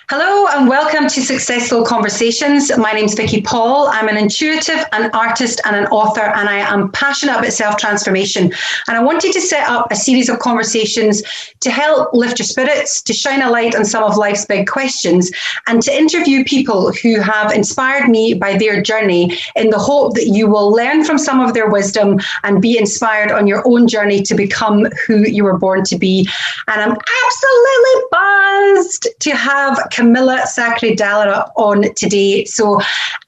Hello and welcome to SuccesSoul Conversations. My name's Vicky Paul. I'm an intuitive, an artist and an author, and I am passionate about self-transformation. And I wanted to set up a series of conversations to help lift your spirits, to shine a light on some of life's big questions, and to interview people who have inspired me by their journey in the hope that you will learn from some of their wisdom and be inspired on your own journey to become who you were born to be. And I'm absolutely buzzed to have Camilla Sacre-Dallerup on today. So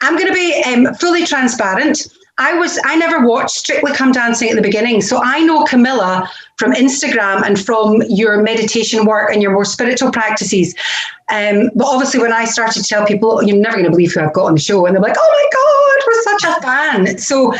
I'm going to be fully transparent. I never watched Strictly Come Dancing at the beginning. So I know Camilla from Instagram and from your meditation work and your more spiritual practices. But obviously when I started to tell people, you're never going to believe who I've got on the show. And they're like, oh my God, we're such a fan. So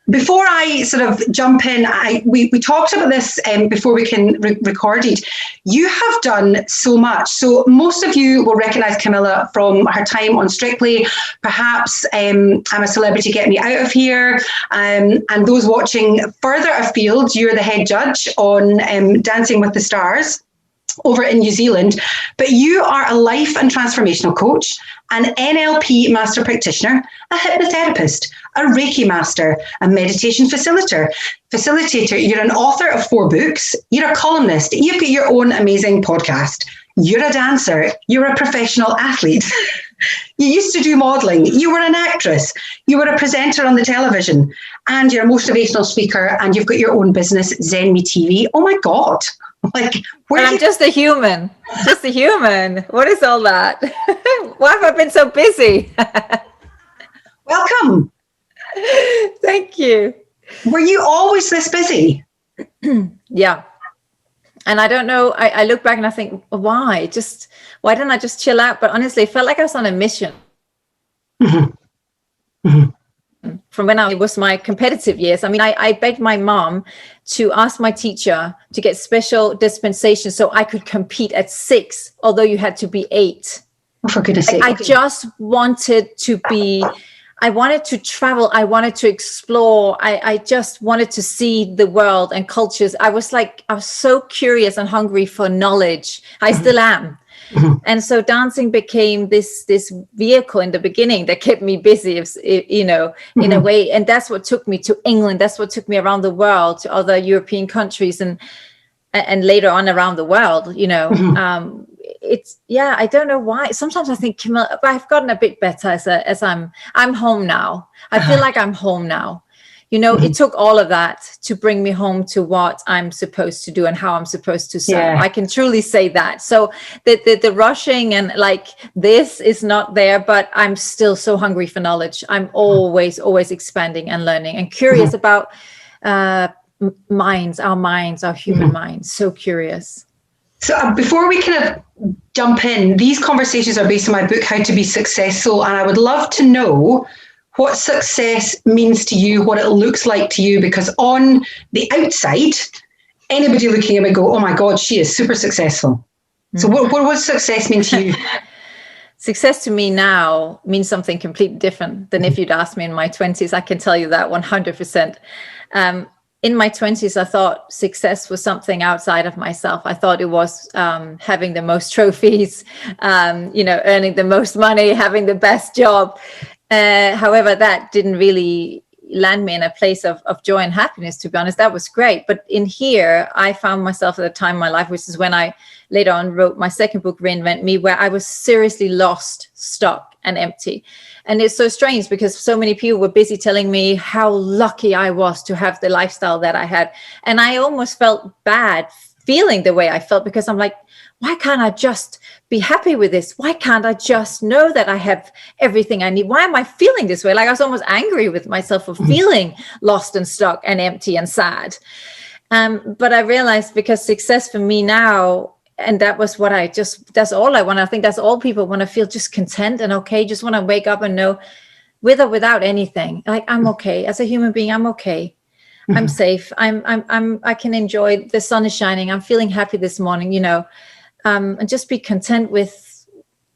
before I sort of jump in, we talked about this before we can record it. You have done so much. So most of you will recognize Camilla from her time on Strictly. Perhaps I'm a Celebrity, Get Me Out of Here. And those watching further afield, you're the head judge on Dancing with the Stars over in New Zealand. But you are a life and transformational coach, an NLP Master Practitioner, a Hypnotherapist, a Reiki Master, a meditation facilitator. You're an author of 4 books. You're a columnist. You've got your own amazing podcast. You're a dancer. You're a professional athlete. You used to do modeling. You were an actress. You were a presenter on the television. And you're a motivational speaker. And you've got your own business, Zen Me TV. Oh my God. Like, I'm just a human. Just a human. What is all that? Why have I been so busy? Welcome. Thank you. Were you always this busy? Yeah. And I don't know, I look back and I think, why didn't I just chill out? But honestly, it felt like I was on a mission. Mm-hmm. Mm-hmm. From when it was my competitive years. I mean, I begged my mom to ask my teacher to get special dispensation so I could compete at 6, although you had to be 8. Oh, for goodness sake. I just wanted to be... I wanted to travel. I wanted to explore. I just wanted to see the world and cultures. I was so curious and hungry for knowledge. I still am. Mm-hmm. And so dancing became this vehicle in the beginning that kept me busy, in a way. And that's what took me to England. That's what took me around the world to other European countries and later on around the world, Mm-hmm. I don't know why. Sometimes I think, Camilla, I've gotten a bit better as I'm home now. I feel like I'm home now. Mm-hmm. It took all of that to bring me home to what I'm supposed to do and how I'm supposed to serve. Yeah. I can truly say that. So the rushing and like this is not there, but I'm still so hungry for knowledge. I'm always expanding and learning and curious about our minds, our human minds. So curious. So before we kind of jump in, these conversations are based on my book, How to Be Successful. And I would love to know what success means to you, what it looks like to you, because on the outside, anybody looking at me go, oh my God, she is super successful. Mm-hmm. So what does success mean to you? Success to me now means something completely different than if you'd asked me in my 20s. I can tell you that 100%. In my 20s, I thought success was something outside of myself. I thought it was having the most trophies, earning the most money, having the best job. However, that didn't really land me in a place of joy and happiness, to be honest. That was great. But in here, I found myself at a time in my life, which is when I later on wrote my second book, REINVENT Me, where I was seriously lost, stuck and empty. And it's so strange because so many people were busy telling me how lucky I was to have the lifestyle that I had. And I almost felt bad feeling the way I felt because I'm like, why can't I just be happy with this? Why can't I just know that I have everything I need? Why am I feeling this way? Like I was almost angry with myself for feeling lost and stuck and empty and sad. But I realized because success for me now, and that was what that's all I want. I think that's all people want to feel, just content and okay. Just want to wake up and know with or without anything, like I'm okay. As a human being, I'm okay. Mm-hmm. I'm safe. I can enjoy the sun is shining. I'm feeling happy this morning, and just be content with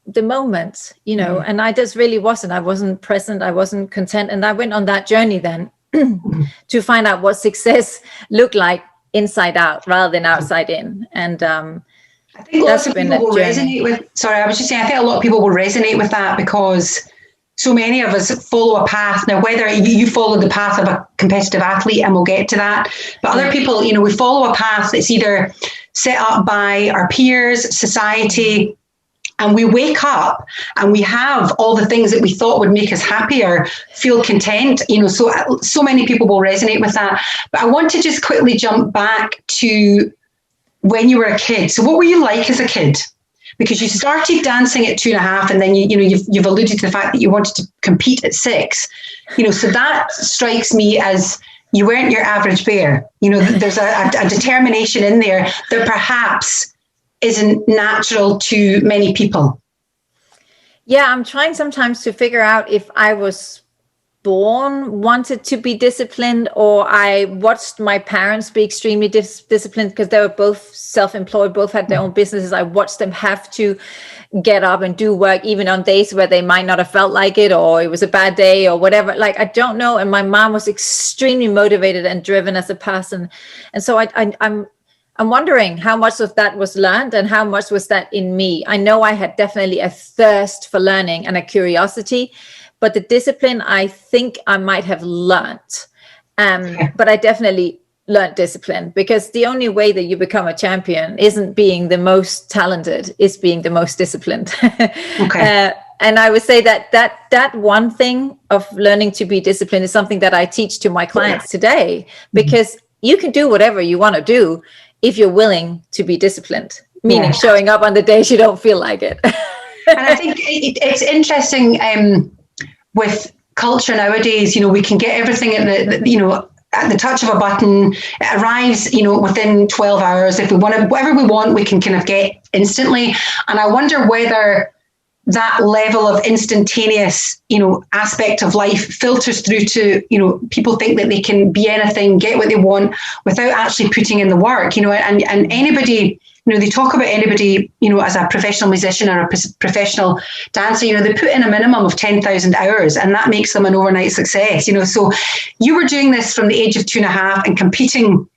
the moment, mm-hmm. And I just really wasn't. I wasn't present. I wasn't content. And I went on that journey then to find out what success looked like inside out rather than outside in. And I think lots of people will resonate with, I was just saying, I think a lot of people will resonate with that because so many of us follow a path. Now, whether you follow the path of a competitive athlete, and we'll get to that, but other people, we follow a path that's either set up by our peers, society, and we wake up and we have all the things that we thought would make us happier, feel content, so many people will resonate with that. But I want to just quickly jump back to when you were a kid. So what were you like as a kid? Because you started dancing at 2.5, and then you've alluded to the fact that you wanted to compete at 6. So that strikes me as you weren't your average bear. There's a determination in there that perhaps isn't natural to many people. Yeah, I'm trying sometimes to figure out if I was wanted to be disciplined, or I watched my parents be extremely disciplined because they were both self-employed, both had their own businesses. I watched them have to get up and do work even on days where they might not have felt like it, or it was a bad day or whatever. Like, I don't know. And my mom was extremely motivated and driven as a person. And so I'm wondering how much of that was learned and how much was that in me. I know I had definitely a thirst for learning and a curiosity, but the discipline, I think I might have learned. But I definitely learned discipline, because the only way that you become a champion isn't being the most talented, is being the most disciplined. Okay. And I would say that one thing of learning to be disciplined is something that I teach to my clients today, because you can do whatever you want to do if you're willing to be disciplined, meaning showing up on the days you don't feel like it. And I think it's interesting with culture nowadays. We can get everything at at the touch of a button. It arrives, within 12 hours. If we want to, whatever we want, we can kind of get instantly. And I wonder whether that level of instantaneous, aspect of life filters through to, people think that they can be anything, get what they want without actually putting in the work, and anybody, they talk about anybody, as a professional musician or a professional dancer, they put in a minimum of 10,000 hours, and that makes them an overnight success, So you were doing this from the age of 2.5 and competing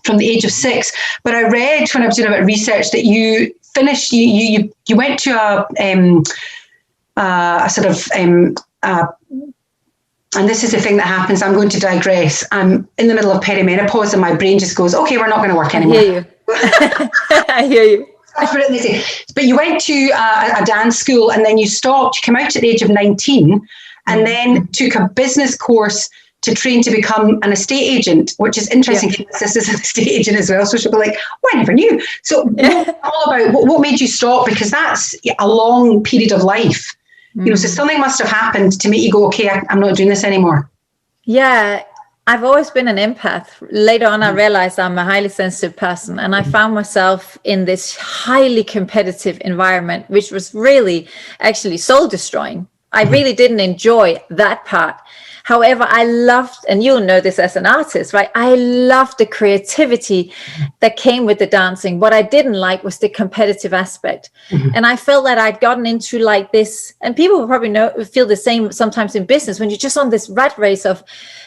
from the age of 6. But I read when I was doing a bit of research that you finished, you went to a sort of, and this is the thing that happens, I'm going to digress. I'm in the middle of perimenopause and my brain just goes, okay, we're not going to work anymore. I hear you. I hear you. But you went to a dance school and then you stopped. You came out at the age of 19 and then took a business course to train to become an estate agent, which is interesting. Yeah. My sister's an estate agent as well, so she'll be like, "Oh, I never knew." So, all about what made you stop? Because that's a long period of life. So something must have happened to make you go, "Okay, I'm not doing this anymore." Yeah, I've always been an empath. Later on, I realized I'm a highly sensitive person, and I found myself in this highly competitive environment, which was really actually soul destroying. I really didn't enjoy that part. However, I loved, and you'll know this as an artist, right? I loved the creativity that came with the dancing. What I didn't like was the competitive aspect. And I felt that I'd gotten into like this, and people will probably feel the same sometimes in business, when you're just on this rat race of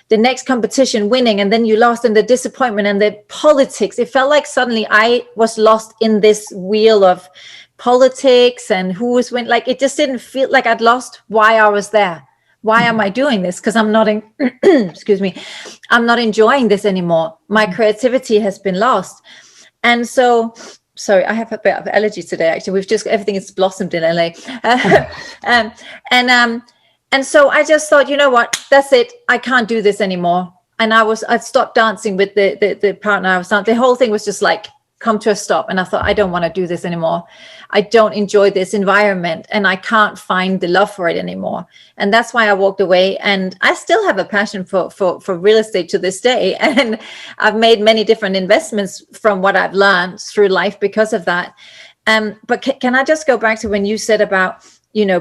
the next competition winning, and then you lost, and the disappointment and the politics. It felt like suddenly I was lost in this wheel of politics and who was winning. Like, it just didn't feel like I'd lost why I was there. Why am I doing this? Because I'm not excuse me, I'm not enjoying this anymore. My creativity has been lost. And so, sorry, I have a bit of allergy today, actually. Everything is blossomed in LA. And so I just thought, you know what, that's it. I can't do this anymore. And I stopped dancing with the partner I was on. The whole thing was just like, come to a stop. And I thought, I don't want to do this anymore. I don't enjoy this environment, and I can't find the love for it anymore. And that's why I walked away. And I still have a passion for real estate to this day. And I've made many different investments from what I've learned through life because of that. But can I just go back to when you said about,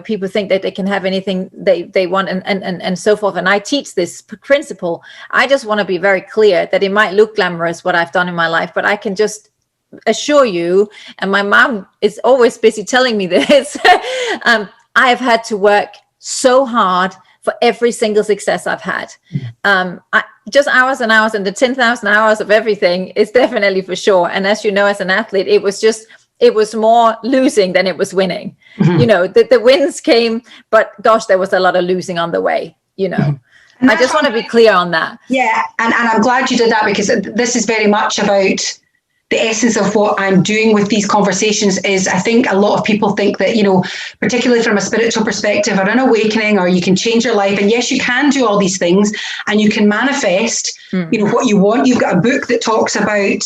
people think that they can have anything they want and so forth. And I teach this principle. I just want to be very clear that it might look glamorous what I've done in my life, but I can just assure you, and my mom is always busy telling me this, I have had to work so hard for every single success I've had. Just hours and hours, and the 10,000 hours of everything is definitely for sure. And as you know, as an athlete, it was just It was more losing than it was winning. Mm-hmm. You know, the wins came, but gosh, there was a lot of losing on the way, you know. Mm-hmm. I just want to be clear on that. Yeah. And I'm glad you did that, because this is very much about the essence of what I'm doing with these conversations. Is I think a lot of people think that, you know, particularly from a spiritual perspective or an awakening, or you can change your life. And yes, you can do all these things and you can manifest, you know, what you want. You've got a book that talks about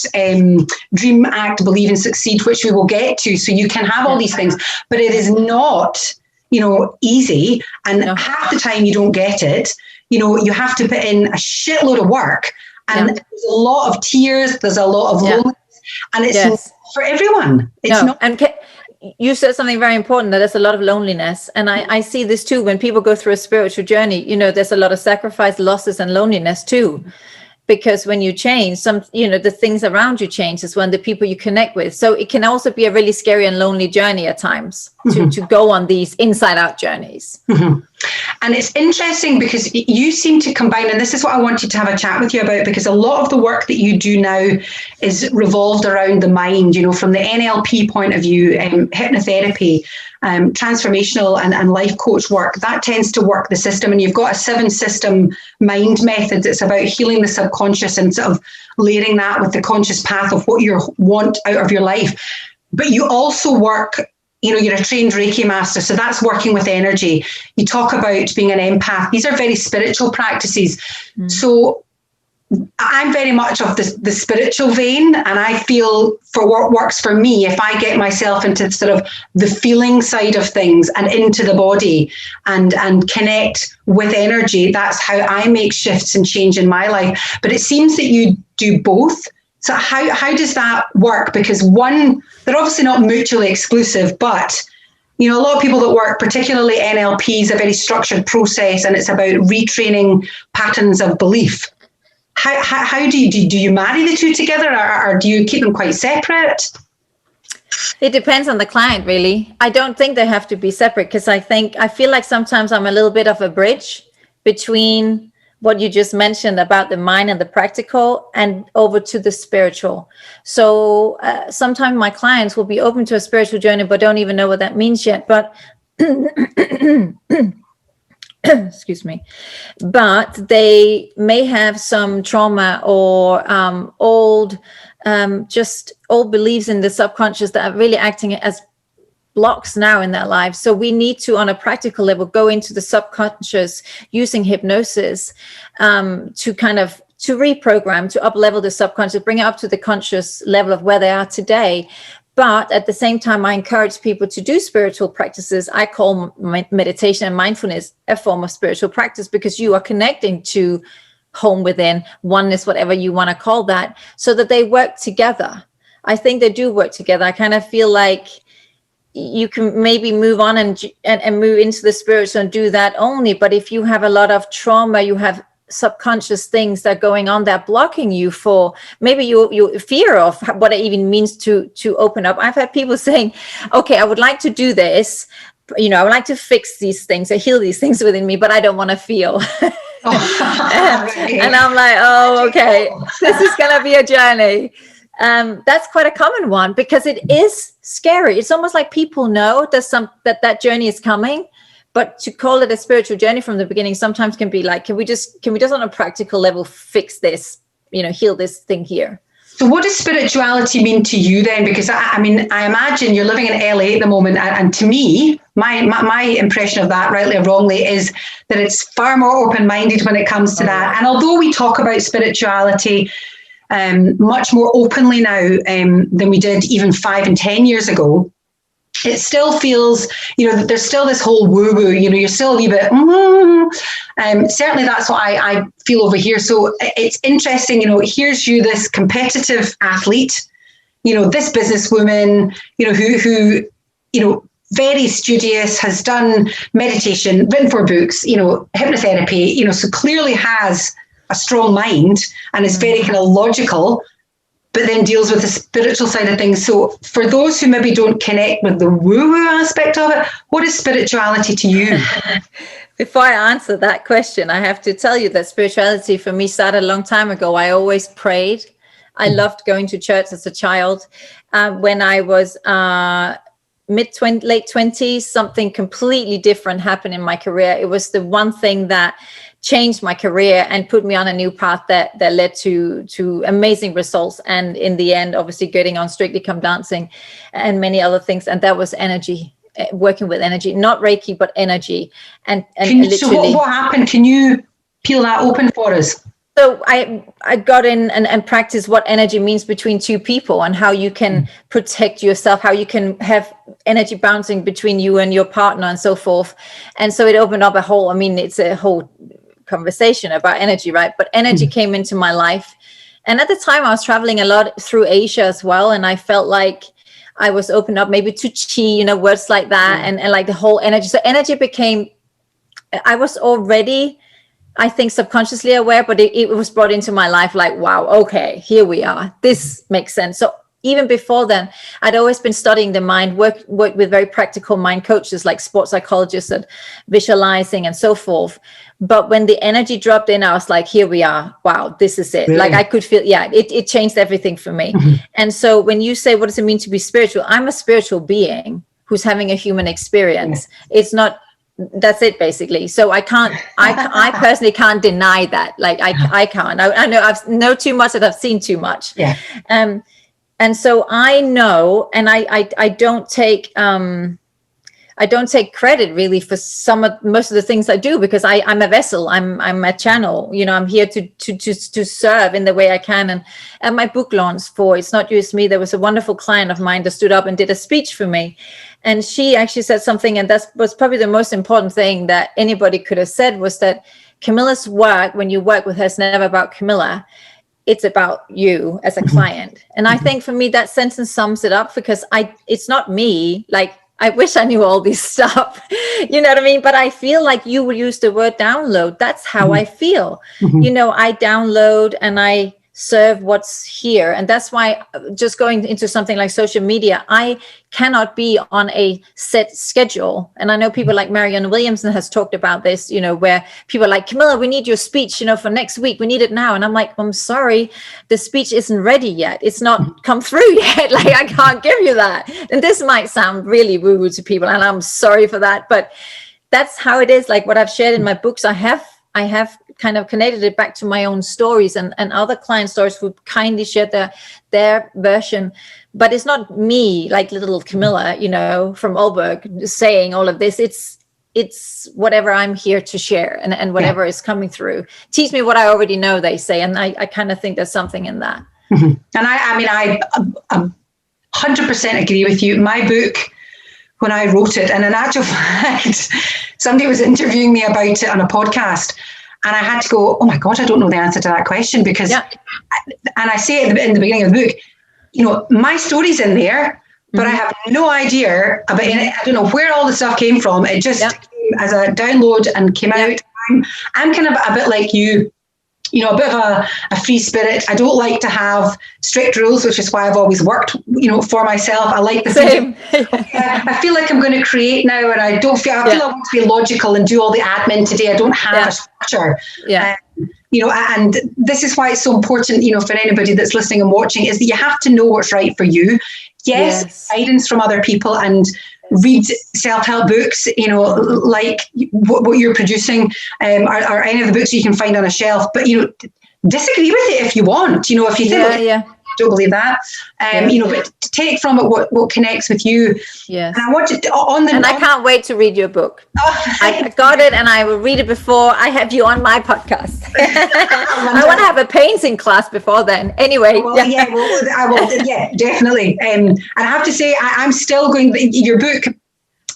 dream, act, believe and succeed, which we will get to. So you can have all these things, but it is not, you know, easy. And half the time you don't get it. You know, you have to put in a shitload of work, and there's a lot of tears. There's a lot of loneliness. And it's not for everyone. It's not. And you said something very important, that there's a lot of loneliness. And I see this too, when people go through a spiritual journey, you know, there's a lot of sacrifice, losses and loneliness too. Because when you change, the things around you change as well, the people you connect with. So it can also be a really scary and lonely journey at times to go on these inside out journeys. Mm-hmm. And it's interesting because you seem to combine, and this is what I wanted to have a chat with you about, because a lot of the work that you do now is revolved around the mind, you know, from the NLP point of view, hypnotherapy, transformational and life coach work, that tends to work the system. And you've got a 7-system mind method that's about healing the subconscious and sort of layering that with the conscious path of what you want out of your life. But you also work, you know, you're a trained Reiki Master, so that's working with energy. You talk about being an empath. These are very spiritual practices. So I'm very much of the spiritual vein, and I feel for what works for me, if I get myself into sort of the feeling side of things and into the body and connect with energy, that's how I make shifts and change in my life. But it seems that you do both. So how does that work? Because one, they're obviously not mutually exclusive, but you know, a lot of people that work, particularly NLP, is a very structured process, and it's about retraining patterns of belief. How do you marry the two together, or do you keep them quite separate? It depends on the client, really. I don't think they have to be separate, because I feel like sometimes I'm a little bit of a bridge between what you just mentioned about the mind and the practical and over to the spiritual. So sometimes my clients will be open to a spiritual journey, but don't even know what that means yet. But excuse me, but they may have some trauma or old beliefs in the subconscious that are really acting as blocks now in their lives. So we need to, on a practical level, go into the subconscious using hypnosis to reprogram, to up-level the subconscious, bring it up to the conscious level of where they are today. But at the same time, I encourage people to do spiritual practices. I call meditation and mindfulness a form of spiritual practice, because you are connecting to home within, oneness, whatever you want to call that, so that they work together. I think they do work together. I kind of feel like you can maybe move on and move into the spiritual and do that only. But if you have a lot of trauma, you have subconscious things that are going on that are blocking you for maybe your fear of what it even means to open up. I've had people saying, okay, I would like to do this, you know, I would like to fix these things or heal these things within me, but I don't want to feel. And I'm like, oh, okay, this is going to be a journey. That's quite a common one, because it is scary. It's almost like people know that journey is coming, but to call it a spiritual journey from the beginning sometimes can be like, can we just on a practical level fix this, you know, heal this thing here. So what does spirituality mean to you then? Because I mean, I imagine you're living in LA at the moment, and to me, my impression of that, rightly or wrongly, is that it's far more open-minded when it comes to that. And although we talk about spirituality much more openly now than we did even 5 and 10 years ago, it still feels, you know, there's still this whole woo-woo, you know, you're still a wee bit, certainly that's what I feel over here. So it's interesting, you know, here's you, this competitive athlete, you know, this businesswoman, you know, who, you know, very studious, has done meditation, written 4 books, you know, hypnotherapy, you know, so clearly has a strong mind and is very kind of logical, but then deals with the spiritual side of things. So for those who maybe don't connect with the woo-woo aspect of it, what is spirituality to you? Before I answer that question, I have to tell you that spirituality for me started a long time ago. I always prayed. I loved going to church as a child. When I was late 20s, something completely different happened in my career. It was the one thing that changed my career and put me on a new path that led to amazing results. And in the end, obviously getting on Strictly Come Dancing and many other things. And that was energy, working with energy, not Reiki, but energy. And literally. So what happened? Can you peel that open for us? So I got in and practiced what energy means between two people and how you can protect yourself, how you can have energy bouncing between you and your partner and so forth. And so it opened up it's a whole conversation about energy, right? But energy came into my life. And at the time I was traveling a lot through Asia as well. And I felt like I was opened up maybe to chi, words like that and like the whole energy. So energy became, I was already, I think, subconsciously aware, but it was brought into my life like, wow, okay, here we are. This makes sense. So even before then, I'd always been studying the mind, worked with very practical mind coaches like sports psychologists and visualizing and so forth. But when the energy dropped in, I was like, here we are. Wow, this is it. Really? Like I could feel, it changed everything for me. Mm-hmm. And so when you say, what does it mean to be spiritual? I'm a spiritual being who's having a human experience. Yeah. It's not, that's it basically. So I personally can't deny that. Like I can't. I know I've know too much and I've seen too much. Yeah. And so I know, and I don't take credit really for most of the things I do, because I'm a vessel. I'm a channel. I'm here to serve in the way I can. And at my book launch for It's Not Just Me, there was a wonderful client of mine that stood up and did a speech for me. And she actually said something, and that was probably the most important thing that anybody could have said, was that Camilla's work, when you work with her, is never about Camilla. It's about you as a client. And I think for me, that sentence sums it up, because it's not me. Like, I wish I knew all this stuff, you know what I mean? But I feel like you would use the word download. That's how I feel. I download and I serve what's here. And that's why, just going into something like social media, I cannot be on a set schedule. And I know people like Marianne Williamson has talked about this, where people are like, Camilla, we need your speech, for next week. We need it now. And I'm like, I'm sorry, the speech isn't ready yet. It's not come through yet. Like, I can't give you that. And this might sound really woo-woo to people, and I'm sorry for that. But that's how it is. Like what I've shared in my books, I have kind of connected it back to my own stories and other client stories who kindly shared their version. But it's not me, like little Camilla, from Aalborg, saying all of this. It's whatever I'm here to share and whatever is coming through. Teach me what I already know, they say. And I kind of think there's something in that. Mm-hmm. And I 100% agree with you. My book, when I wrote it, and in actual fact, somebody was interviewing me about it on a podcast, and I had to go, oh my God, I don't know the answer to that question, because, and I say it in the beginning of the book, my story's in there, but I have no idea about it. I don't know where all the stuff came from. It just came as a download and came out. I'm kind of a bit like you. A bit of a free spirit. I don't like to have strict rules, which is why I've always worked, for myself. I like the same. I feel like I'm going to create now, and I don't feel. I feel I want to be logical and do all the admin today. I don't have a structure. And this is why it's so important, for anybody that's listening and watching, is that you have to know what's right for you. Yes. Guidance from other people, and read self-help books, like what you're producing, or any of the books you can find on a shelf. But, disagree with it if you want, if you think, don't believe that, but take from it what connects with you. Yes. And I want to, I can't wait to read your book. I got it, and I will read it before I have you on my podcast. I want to have a painting class before then. Anyway. I will. Yeah, definitely. And I have to say, I'm still going, your book,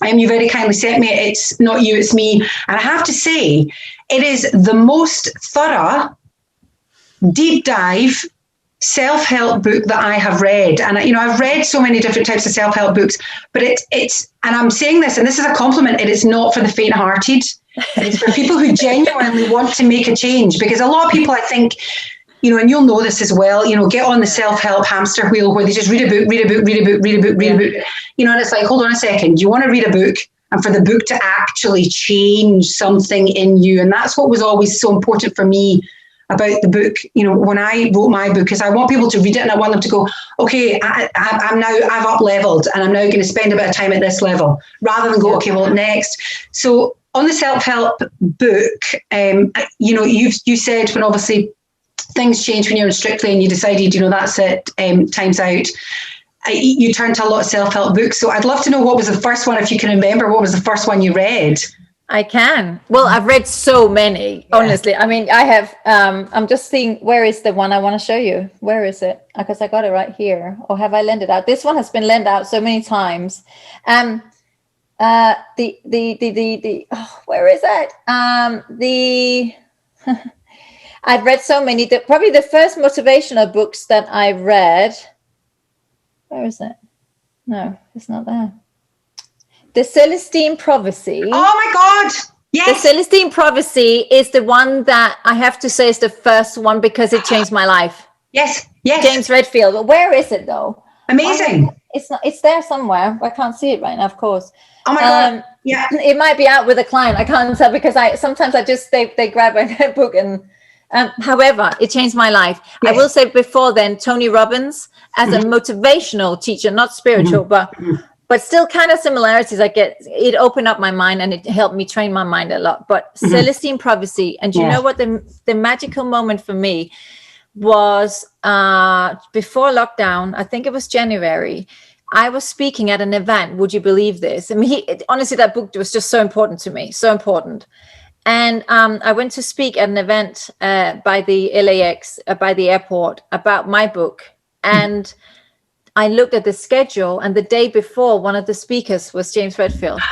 you very kindly sent me, It's Not You, It's Me. And I have to say, it is the most thorough, deep dive self-help book that I have read. And I've read so many different types of self-help books, but it's and I'm saying this, and this is a compliment, it is not for the faint-hearted. It's for people who genuinely want to make a change, because a lot of people, I think, and you'll know this as well, get on the self-help hamster wheel where they just read a book, and it's like, hold on a second, you want to read a book, and for the book to actually change something in you. And that's what was always so important for me about the book, when I wrote my book, is I want people to read it and I want them to go, okay, I've up leveled and I'm now going to spend a bit of time at this level, rather than go, okay, well, next. So on the self-help book, you said when obviously things change when you're in Strictly and you decided, that's it, time's out. You turned to a lot of self-help books. So I'd love to know what was the first one, if you can remember, what was the first one you read? I can. Well, I've read so many, honestly. I mean, I have, I'm just seeing, where is the one I want to show you? Where is it? Because I got it right here. Or have I lent it out? This one has been lent out so many times. Where is it? I've read so many. Probably the first motivational books that I read. Where is it? No, it's not there. The Celestine Prophecy. Oh my God. Yes. The Celestine Prophecy is the one that I have to say is the first one because it changed my life. Yes. James Redfield. But where is it though? Amazing. It's not. It's there somewhere. I can't see it right now, of course. Oh my God. Yeah. It might be out with a client. I can't tell because sometimes they grab a book and. However, it changed my life. Yes. I will say before then, Tony Robbins as a motivational teacher, not spiritual, but still kind of similarities. I get it opened up my mind and it helped me train my mind a lot. But Celestine Prophecy, and you know what the magical moment for me was before lockdown. I think it was January. I was speaking at an event. Would you believe this? I mean, honestly, that book was just so important to me, so important. And I went to speak at an event by the LAX, by the airport, about my book. And I looked at the schedule, and the day before, one of the speakers was James Redfield.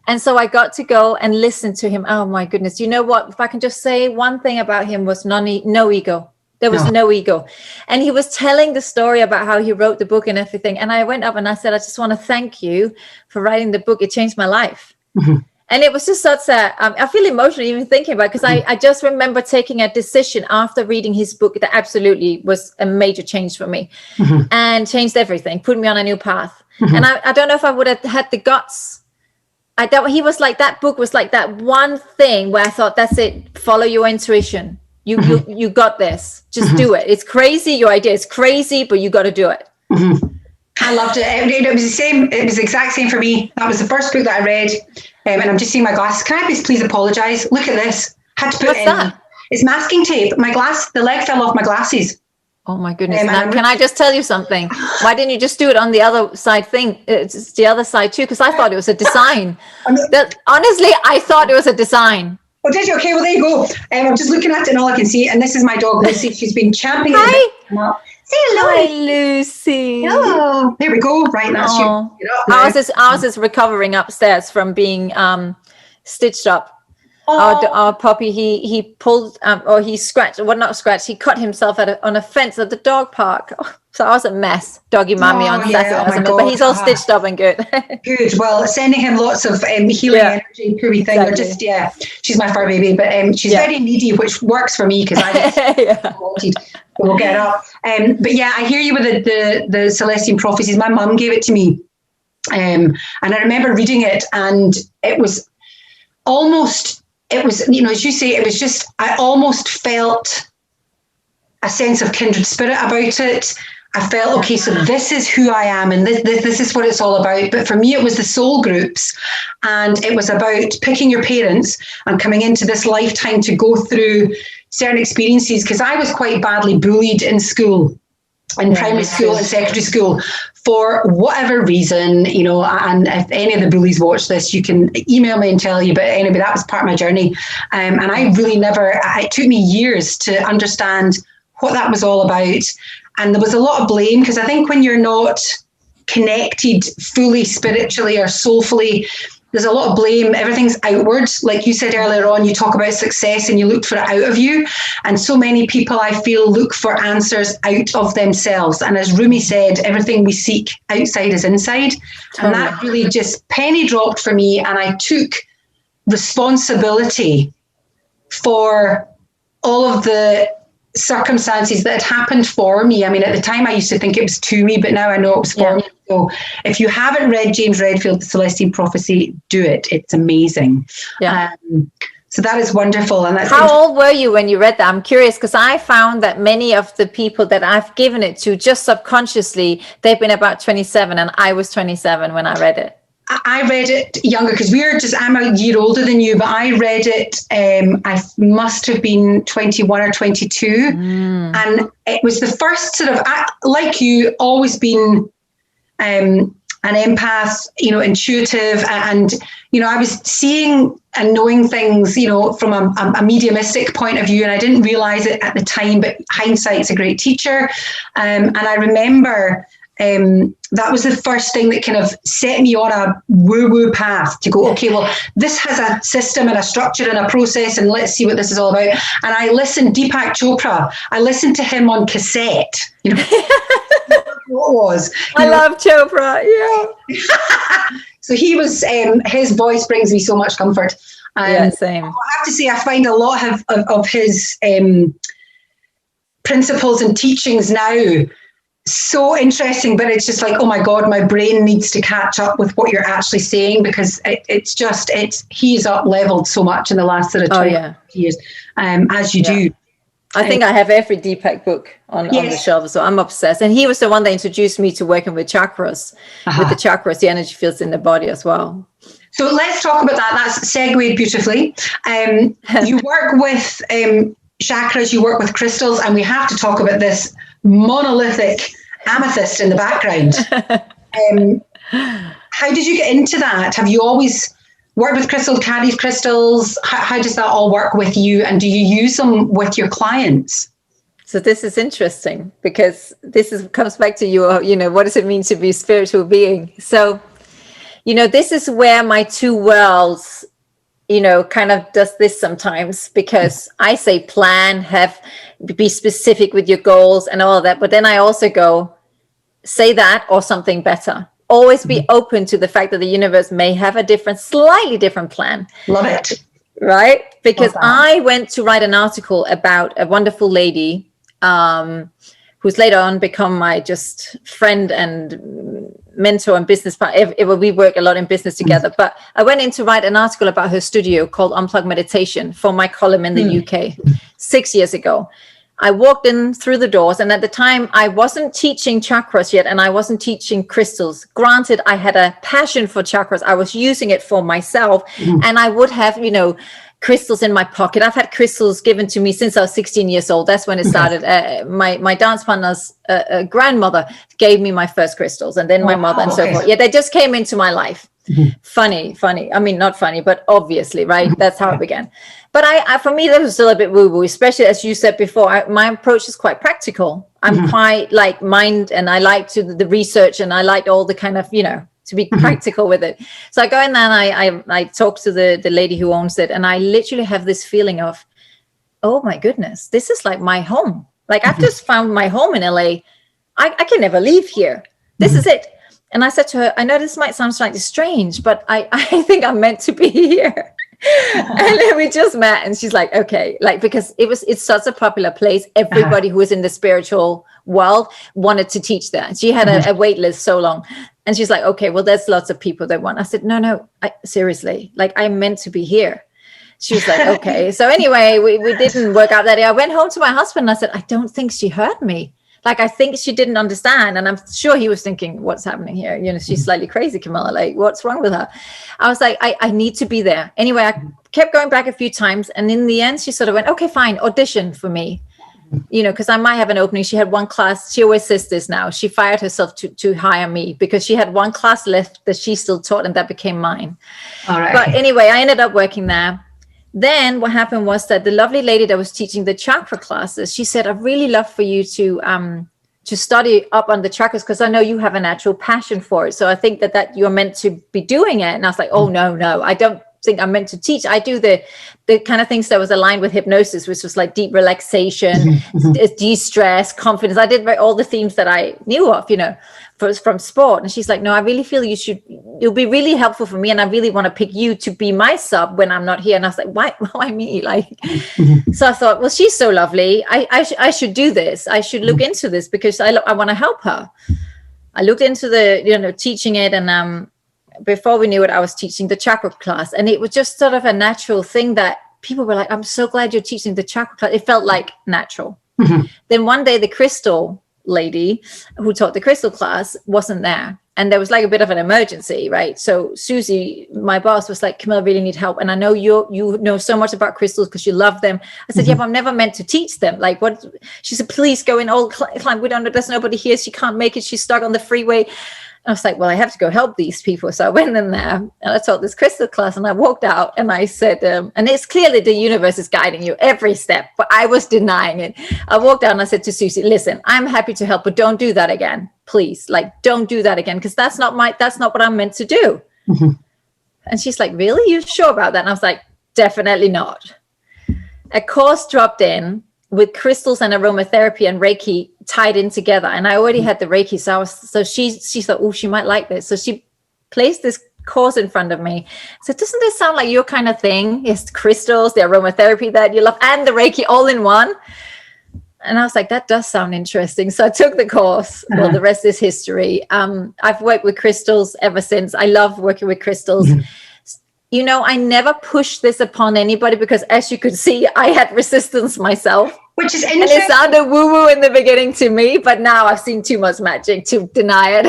And so I got to go and listen to him. Oh, my goodness. You know what? If I can just say one thing about him was no ego. There was no ego. And he was telling the story about how he wrote the book and everything. And I went up and I said, I just want to thank you for writing the book. It changed my life. And it was just such I feel emotional even thinking about it, because I just remember taking a decision after reading his book that absolutely was a major change for me and changed everything, put me on a new path. And I don't know if I would have had the guts. He was like, that book was like that one thing where I thought, that's it, follow your intuition. You got this, just do it. It's crazy, your idea is crazy, but you got to do it. I loved it. It was the same. It was the exact same for me. That was the first book that I read. And I'm just seeing my glasses. Can I please apologize? Look at this. Had to put What's it in. That? It's masking tape. The leg fell off my glasses. Oh my goodness. Now, can I just tell you something? Why didn't you just do it on the other side thing? It's the other side too, because I thought it was a design. Honestly, I thought it was a design. Oh, did you? Okay, well, there you go. I'm just looking at it and all I can see. And this is my dog, Lucy. She's been champing Hi. Say hello. Hi, Lucy. Hello. There we go. Right now. Ours is recovering upstairs from being stitched up. Our puppy, he pulled or he scratched. Well, not scratched. He cut himself on a fence at the dog park. So I was a mess. Doggy mommy on Saturday. But he's all stitched up and good. Good. Well, sending him lots of healing energy, poor thing. Exactly. She's my fur baby, but she's very needy, which works for me because I wanted. We'll get up. But I hear you with the Celestine Prophecies. My mum gave it to me. And I remember reading it, and it was, as you say, it was just, I almost felt a sense of kindred spirit about it. I felt, okay, so this is who I am, and this is what it's all about. But for me, it was the soul groups, and it was about picking your parents and coming into this lifetime to go through certain experiences, because I was quite badly bullied in school, in primary school and secondary school, for whatever reason, and if any of the bullies watch this, you can email me and tell you, but anyway, that was part of my journey. And I really it took me years to understand what that was all about. And there was a lot of blame, because I think when you're not connected fully spiritually or soulfully, there's a lot of blame. Everything's outwards. Like you said earlier on, you talk about success and you look for it out of you. And so many people, I feel, look for answers out of themselves. And as Rumi said, everything we seek outside is inside. Totally. And that really just penny dropped for me. And I took responsibility for all of the circumstances that had happened for me. I mean, at the time I used to think it was to me, but now I know it was for me. So if you haven't read James Redfield, The Celestine Prophecy, do it. It's amazing. So that is wonderful. And that's how old were you when you read that? I'm curious, because I found that many of the people that I've given it to, just subconsciously, they've been about 27, and I was 27 when I read it. I read it younger because I'm a year older than you, but I read it, I must have been 21 or 22. And it was the first sort of, like you, always been an empath, intuitive. And, I was seeing and knowing things, from a mediumistic point of view. And I didn't realize it at the time, but hindsight's a great teacher. And I remember that was the first thing that kind of set me on a woo-woo path to go, okay, well, this has a system and a structure and a process, and let's see what this is all about. And I listened, Deepak Chopra, I listened to him on cassette, what was. I love Chopra, yeah. So he was, his voice brings me so much comfort. Yeah, same. I have to say, I find a lot of his principles and teachings now so interesting, but it's just like, oh my God, my brain needs to catch up with what you're actually saying, because he's up leveled so much in the last sort of 20 years, as you do. I think I have every Deepak book on the shelf, so I'm obsessed. And he was the one that introduced me to working with chakras, with the chakras, the energy fields in the body as well. So let's talk about that. That's segued beautifully. You work with chakras, you work with crystals, and we have to talk about this monolithic amethyst in the background. How did you get into that? Have you always worked with crystals, carried crystals? How does that all work with you? And do you use them with your clients? So this is interesting, because comes back to you, what does it mean to be a spiritual being? So, this is where my two worlds, kind of does this sometimes, because I say plan, be specific with your goals and all that. But then I also go, say that or something better. Always be open to the fact that the universe may have a slightly different plan. Love it. Right? Because I went to write an article about a wonderful lady who's later on become my just friend and mentor and business partner. We work a lot in business together. But I went in to write an article about her studio called Unplugged Meditation for my column in the UK 6 years ago. I walked in through the doors, and at the time I wasn't teaching chakras yet, and I wasn't teaching crystals. Granted, I had a passion for chakras. I was using it for myself, and I would have, crystals in my pocket. I've had crystals given to me since I was 16 years old. That's when it started. My dance partner's grandmother gave me my first crystals, and then my mother and so forth. Yeah, they just came into my life. Funny. I mean, not funny, but obviously, right? That's how it began. But for me, that was still a bit woo-woo, especially as you said before. My approach is quite practical. I'm quite like mind, and I like the research, and I like all the kind of, to be practical with it. So I go in there and I talk to the lady who owns it, and I literally have this feeling of, oh my goodness, this is like my home. Like I've just found my home in LA. I can never leave here. This is it. And I said to her, I know this might sound slightly strange, but I think I'm meant to be here. And then we just met, and she's like, okay, like, because it's such a popular place. Everybody who is in the spiritual world wanted to teach there. She had a wait list so long. And she's like, okay, well, there's lots of people that want. I said, no, seriously, like I'm meant to be here. She was like, okay. So anyway, we didn't work out that day. I went home to my husband and I said, I don't think she heard me. Like, I think she didn't understand. And I'm sure he was thinking, what's happening here? She's slightly crazy, Camilla. Like, what's wrong with her? I was like, I need to be there. Anyway, I kept going back a few times. And in the end, she sort of went, okay, fine, audition for me. Because I might have an opening. She had one class. She always says this now. She fired herself to hire me because she had one class left that she still taught, and that became mine. All right. But anyway, I ended up working there. Then what happened was that the lovely lady that was teaching the chakra classes, she said, I'd really love for you to study up on the chakras, because I know you have a natural passion for it. So I think that you're meant to be doing it. And I was like, oh, no, I don't think I'm meant to teach. I do the kind of things that was aligned with hypnosis, which was like deep relaxation, de-stress, confidence. I did all the themes that I knew of, from sport. And she's like, no, I really feel you'll be really helpful for me. And I really want to pick you to be my sub when I'm not here. And I was like, why me? Like, so I thought, well, she's so lovely. I should do this. I should look into this because I want to help her. I looked into the, teaching it. And before we knew it, I was teaching the chakra class. And it was just sort of a natural thing that people were like, I'm so glad you're teaching the chakra class. It felt like natural. Mm-hmm. Then one day the crystal lady who taught the crystal class wasn't there. And there was like a bit of an emergency, right? So Susie, my boss, was like, Camilla, really need help. And I know you know so much about crystals because you love them. I said, yeah, but I'm never meant to teach them. Like, what? She said, please go in, old client. We don't know, there's nobody here. She can't make it. She's stuck on the freeway. I was like, well, I have to go help these people. So I went in there and I taught this crystal class, and I walked out and I said, and it's clearly the universe is guiding you every step, but I was denying it. I walked out and I said to Susie, listen, I'm happy to help, but don't do that again. Please, like, don't do that again. Because that's not what I'm meant to do. Mm-hmm. And she's like, really? You sure about that? And I was like, definitely not. A course dropped in with crystals and aromatherapy and Reiki tied in together. And I already had the Reiki. So she thought, oh, she might like this. So she placed this course in front of me. So doesn't this sound like your kind of thing? It's crystals, the aromatherapy that you love, and the Reiki all in one. And I was like, that does sound interesting. So I took the course. Well, the rest is history. I've worked with crystals ever since. I love working with crystals. Mm-hmm. You know, I never pushed this upon anybody because, as you could see, I had resistance myself. Which is interesting. And it sounded woo-woo in the beginning to me, but now I've seen too much magic to deny it.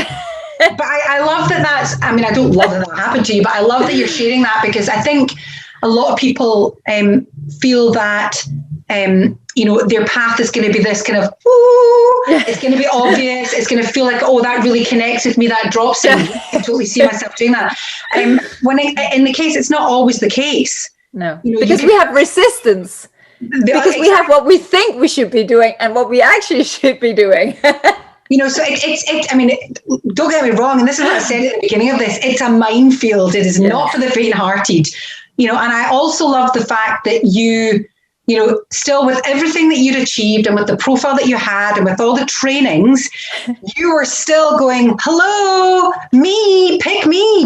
But I love that I don't love that happened to you, but I love that you're sharing that, because I think a lot of people feel that, their path is going to be this kind of, it's going to be obvious. It's going to feel like, oh, that really connects with me. That drops in. I can totally see myself doing that. In the case, it's not always the case. No, because we have resistance. Because we have what we think we should be doing and what we actually should be doing. So don't get me wrong. And this is what I said at the beginning of this. It's a minefield. It is not for the faint-hearted. And I also love the fact that you still, with everything that you'd achieved and with the profile that you had and with all the trainings, you were still going, hello, me, pick me,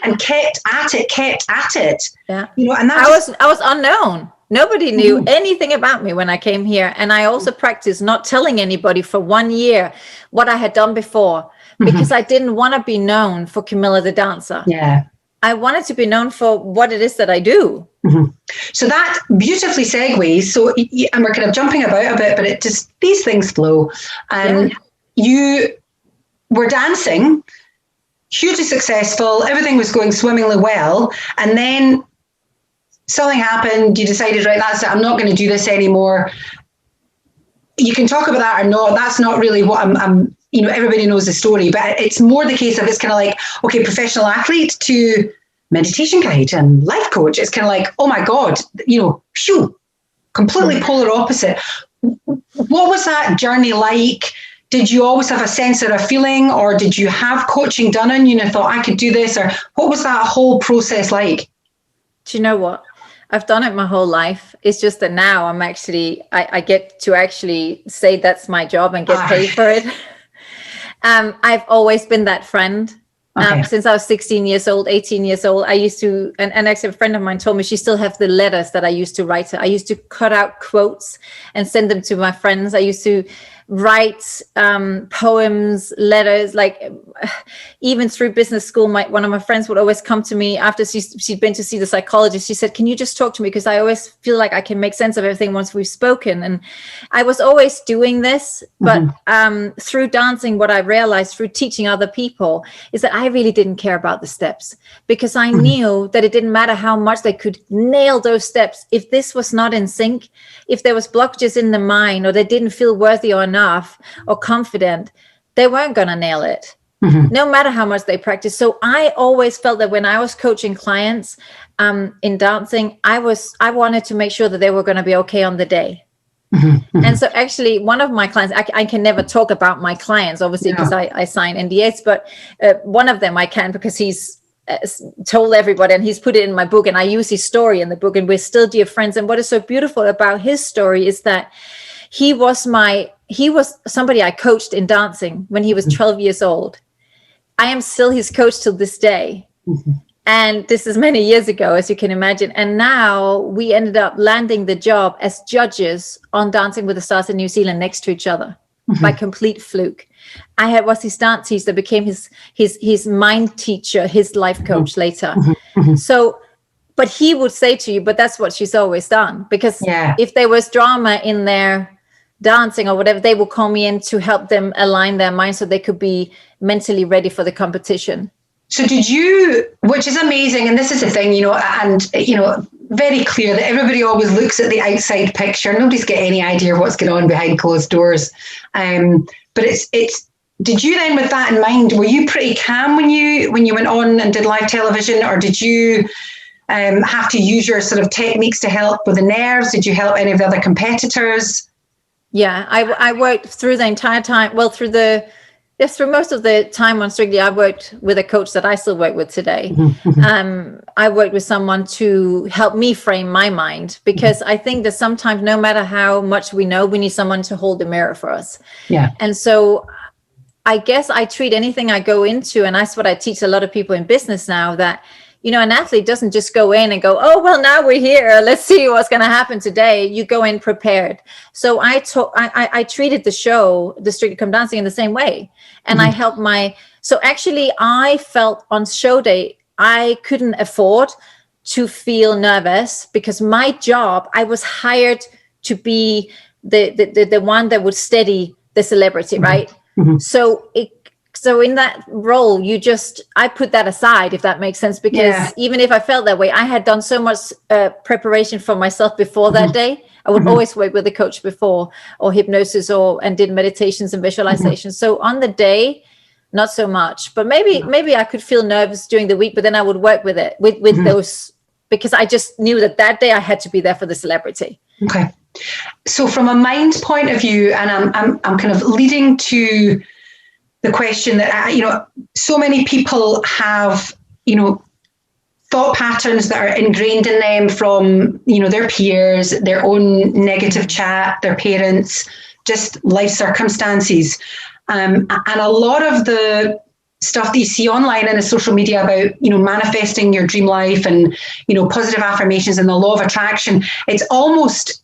and kept at it. Yeah. And that I was unknown. Nobody knew anything about me when I came here. And I also practiced not telling anybody for 1 year what I had done before, because I didn't want to be known for Camilla the dancer. Yeah. I wanted to be known for what it is that I do. Mm-hmm. So that beautifully segues. So, and we're kind of jumping about a bit, but these things flow. You were dancing, hugely successful. Everything was going swimmingly well. And then something happened. You decided, right, that's it. I'm not going to do this anymore. You can talk about that or not. That's not really what I'm everybody knows the story, but it's more the case of, it's kind of like, okay, professional athlete to meditation guide and life coach. It's kind of like, oh my God, completely polar opposite. What was that journey like? Did you always have a sense or a feeling, or did you have coaching done on you and thought I could do this? Or what was that whole process like? Do you know what? I've done it my whole life. It's just that now I'm actually, I get to actually say that's my job and get paid for it. I've always been that friend. Since I was 16 years old, 18 years old, I used to, and actually a friend of mine told me she still has the letters that I used to write her. I used to cut out quotes and send them to my friends. I used to write poems, letters, like even through business school, one of my friends would always come to me after she'd been to see the psychologist. She said, can you just talk to me? Because I always feel like I can make sense of everything once we've spoken. And I was always doing this, but through dancing, what I realized through teaching other people is that I really didn't care about the steps, because I knew that it didn't matter how much they could nail those steps. If this was not in sync, if there was blockages in the mind, or they didn't feel worthy or enough or confident, they weren't going to nail it, no matter how much they practice. So I always felt that when I was coaching clients in dancing, I wanted to make sure that they were going to be okay on the day. And so actually one of my clients, I can never talk about my clients, obviously, because I sign NDAs, but one of them I can, because he's told everybody and he's put it in my book, and I use his story in the book, and we're still dear friends. And what is so beautiful about his story is that he was somebody I coached in dancing when he was 12 years old. I am still his coach till this day. And this is many years ago, as you can imagine. And now we ended up landing the job as judges on Dancing with the Stars in New Zealand next to each other by complete fluke. I was his dance teacher that became his mind teacher, his life coach later. So but he would say to you, but that's what she's always done. Because if there was drama in their dancing or whatever, they would call me in to help them align their mind so they could be mentally ready for the competition. So did you, which is amazing, and this is the thing, very clear that everybody always looks at the outside picture. Nobody's got any idea what's going on behind closed doors. But it's. Did you then, with that in mind, were you pretty calm when you went on and did live television, or did you have to use your sort of techniques to help with the nerves? Did you help any of the other competitors? Yeah, I worked through the entire time. Well, through most of the time on Strictly, I worked with a coach that I still work with today. I worked with someone to help me frame my mind, because I think that sometimes, no matter how much we know, we need someone to hold the mirror for us. Yeah. And so I guess I treat anything I go into, and that's what I teach a lot of people in business now, that, an athlete doesn't just go in and go, oh, well, now we're here, let's see what's going to happen today. You go in prepared. So I treated the show, the Strictly Come Dancing, in the same way. And I helped so actually I felt on show day, I couldn't afford to feel nervous, because my job, I was hired to be the one that would steady the celebrity, right? So in that role, I put that aside, if that makes sense, because even if I felt that way, I had done so much preparation for myself before that day. I would always work with a coach before, or hypnosis, and did meditations and visualizations. So on the day, not so much, but maybe I could feel nervous during the week, but then I would work with it, with those, because I just knew that day I had to be there for the celebrity. Okay. So from a mind point of view, and I'm kind of leading to the question that, so many people have, thought patterns that are ingrained in them from, their peers, their own negative chat, their parents, just life circumstances. And a lot of the stuff that you see online and in social media about, manifesting your dream life and, positive affirmations and the law of attraction, it's almost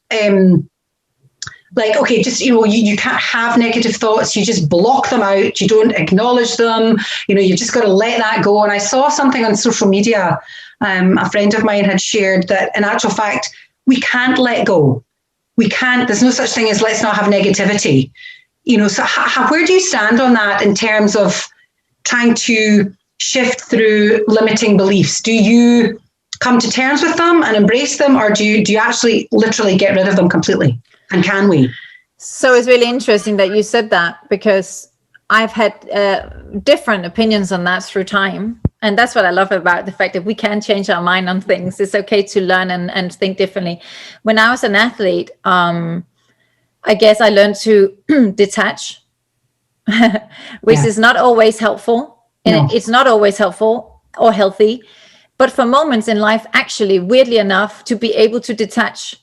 like, okay, just, you can't have negative thoughts. You just block them out. You don't acknowledge them. You just got to let that go. And I saw something on social media. A friend of mine had shared that, in actual fact, we can't let go. We can't, there's no such thing as let's not have negativity. So where do you stand on that in terms of trying to shift through limiting beliefs? Do you come to terms with them and embrace them, or do you actually literally get rid of them completely? And can we? So it's really interesting that you said that, because I've had different opinions on that through time. And that's what I love about the fact that we can change our mind on things. It's okay to learn and think differently. When I was an athlete, I guess I learned to detach, which is not always helpful. And it's not always helpful or healthy. But for moments in life, actually, weirdly enough, to be able to detach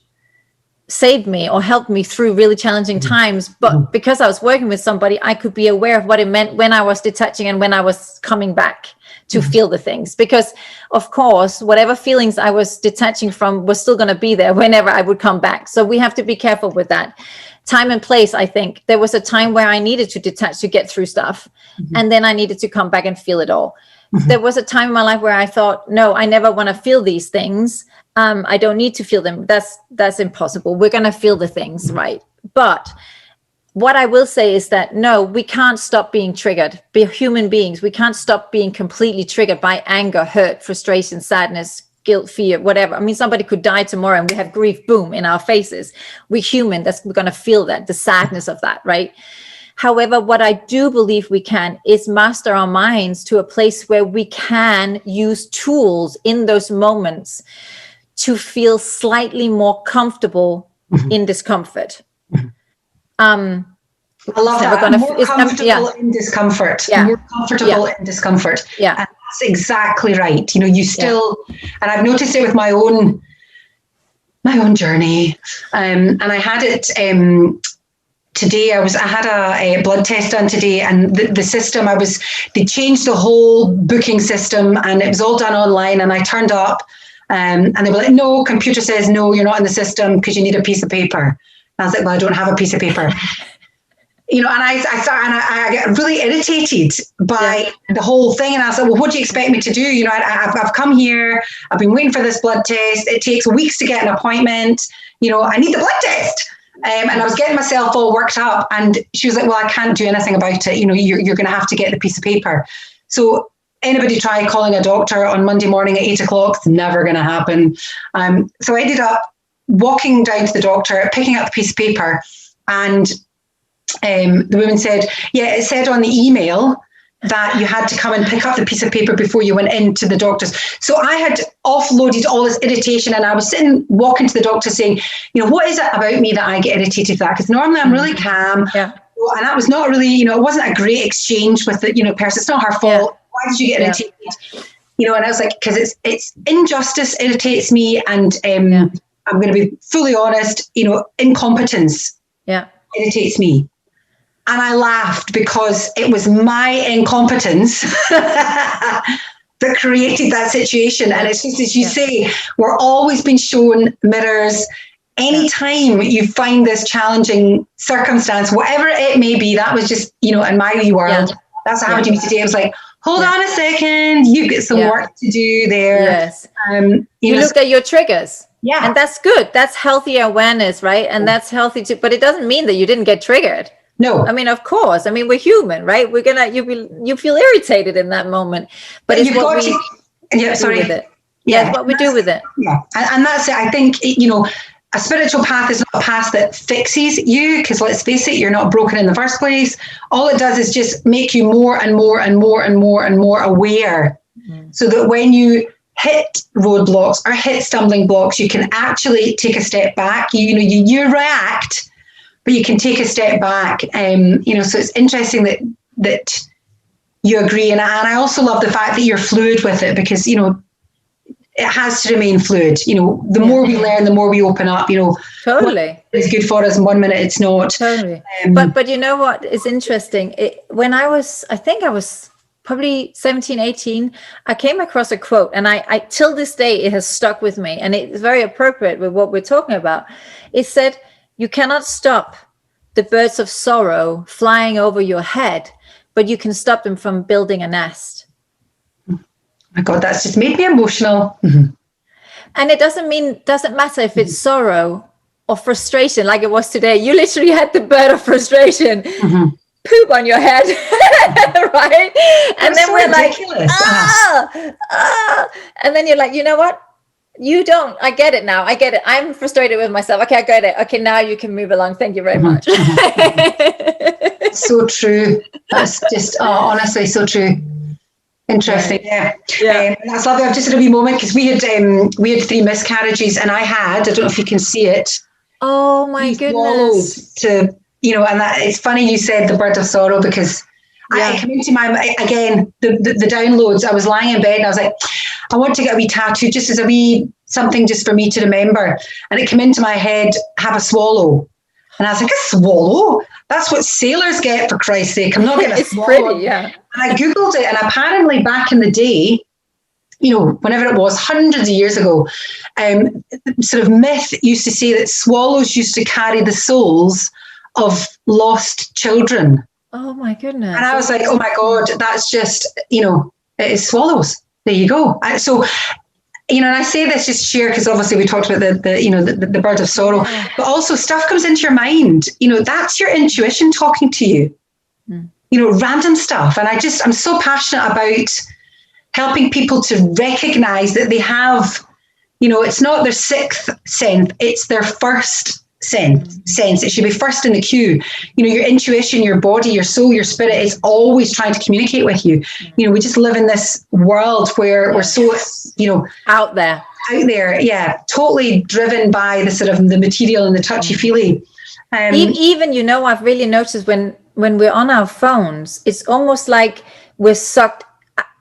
saved me or helped me through really challenging times. But because I was working with somebody, I could be aware of what it meant when I was detaching and when I was coming back to feel the things. Because, of course, whatever feelings I was detaching from was still going to be there whenever I would come back. So we have to be careful with that. Time and place, I think. There was a time where I needed to detach to get through stuff. And then I needed to come back and feel it all. There was a time in my life where I thought, no, I never want to feel these things. I don't need to feel them. That's impossible. We're going to feel the things, right? But what I will say is that, no, we can't stop being triggered. We're human beings. We can't stop being completely triggered by anger, hurt, frustration, sadness, guilt, fear, whatever. I mean, somebody could die tomorrow and we have grief, boom, in our faces. We're human. We're going to feel that, the sadness of that, right? However, what I do believe we can is master our minds to a place where we can use tools in those moments to feel slightly more comfortable in discomfort. I love that. More comfortable in discomfort. More comfortable in discomfort. Yeah. And that's exactly right. You still, and I've noticed it with my own journey. And I had it today. I had a blood test done today, and the system they changed the whole booking system, and it was all done online. And I turned up, and they were like, no, computer says, no, you're not in the system because you need a piece of paper. And I was like, well, I don't have a piece of paper. and I get really irritated by the whole thing. And I was like, well, what do you expect me to do? I've come here, I've been waiting for this blood test. It takes weeks to get an appointment. I need the blood test. And I was getting myself all worked up, and she was like, well, I can't do anything about it. You're going to have to get the piece of paper. So anybody try calling a doctor on Monday morning at 8 o'clock, it's never going to happen. So I ended up walking down to the doctor, picking up the piece of paper, and the woman said, yeah, it said on the email that you had to come and pick up the piece of paper before you went into the doctor's. So I had offloaded all this irritation, and I was walking to the doctor saying, what is it about me that I get irritated with that? Because normally I'm really calm. Yeah. And that was not really, it wasn't a great exchange with the, person. It's not her fault. Yeah. Why did you get irritated? And I was like, because it's injustice irritates me. And I'm going to be fully honest, incompetence irritates me. And I laughed because it was my incompetence that created that situation. And it's just, as you say, we're always being shown mirrors. Anytime you find this challenging circumstance, whatever it may be, that was just, in my wee world, that's what happened to me today. I was like, hold on a second, you've got some work to do there. Yes. You looked at your triggers. Yeah. And that's good. That's healthy awareness, right? And that's healthy too. But it doesn't mean that you didn't get triggered. No. I mean, of course. I mean, we're human, right? You feel irritated in that moment. But it's what we do with it. Yeah, what we do with it. Yeah. And that's it. I think, a spiritual path is not a path that fixes you, because let's face it, you're not broken in the first place. All it does is just make you more and more and more and more and more aware, so that when you hit roadblocks or hit stumbling blocks, you can actually take a step back. You react, but you can take a step back. So it's interesting that you agree. And I also love the fact that you're fluid with it, because, it has to remain fluid. The more we learn, the more we open up, Totally. It's good for us, and 1 minute it's not. Totally. But you know what is interesting? When I think I was probably 17, 18, I came across a quote, and I till this day, it has stuck with me, and it's very appropriate with what we're talking about. It said, you cannot stop the birds of sorrow flying over your head, but you can stop them from building a nest. My God, that's just made me emotional. Mm-hmm. And it doesn't matter if it's sorrow or frustration, like it was today. You literally had the bird of frustration poop on your head, right? And then we're ridiculous. Like, and then you're like, you know what? You don't. I get it now. I get it. I'm frustrated with myself. Okay, I get it. Okay, now you can move along. Thank you very much. So true. That's just honestly so true. Interesting. Yeah. That's lovely. I've just had a wee moment, because we had 3 miscarriages, and I don't know if you can see it. Oh my goodness. And that it's funny you said the bird of sorrow, because I come into the downloads. I was lying in bed and I was like, I want to get a wee tattoo, just as a wee something just for me to remember. And it came into my head, have a swallow. And I was like, a swallow? That's what sailors get, for Christ's sake. I'm not getting a swallow. It's pretty, yeah. And I Googled it, and apparently back in the day, whenever it was, hundreds of years ago, sort of myth used to say that swallows used to carry the souls of lost children. Oh my goodness. And I was like, oh my God, that's just, it is swallows. There you go. And I say this just share, because obviously we talked about the bird of sorrow, but also stuff comes into your mind. That's your intuition talking to you. Random stuff. And I'm so passionate about helping people to recognize that they have, it's not their 6th sense, it's their first sense. It should be first in the queue. Your intuition, your body, your soul, your spirit is always trying to communicate with you. We just live in this world where we're so, out there, totally driven by the sort of the material and the touchy-feely. Even, I've really noticed when we're on our phones, it's almost like we're sucked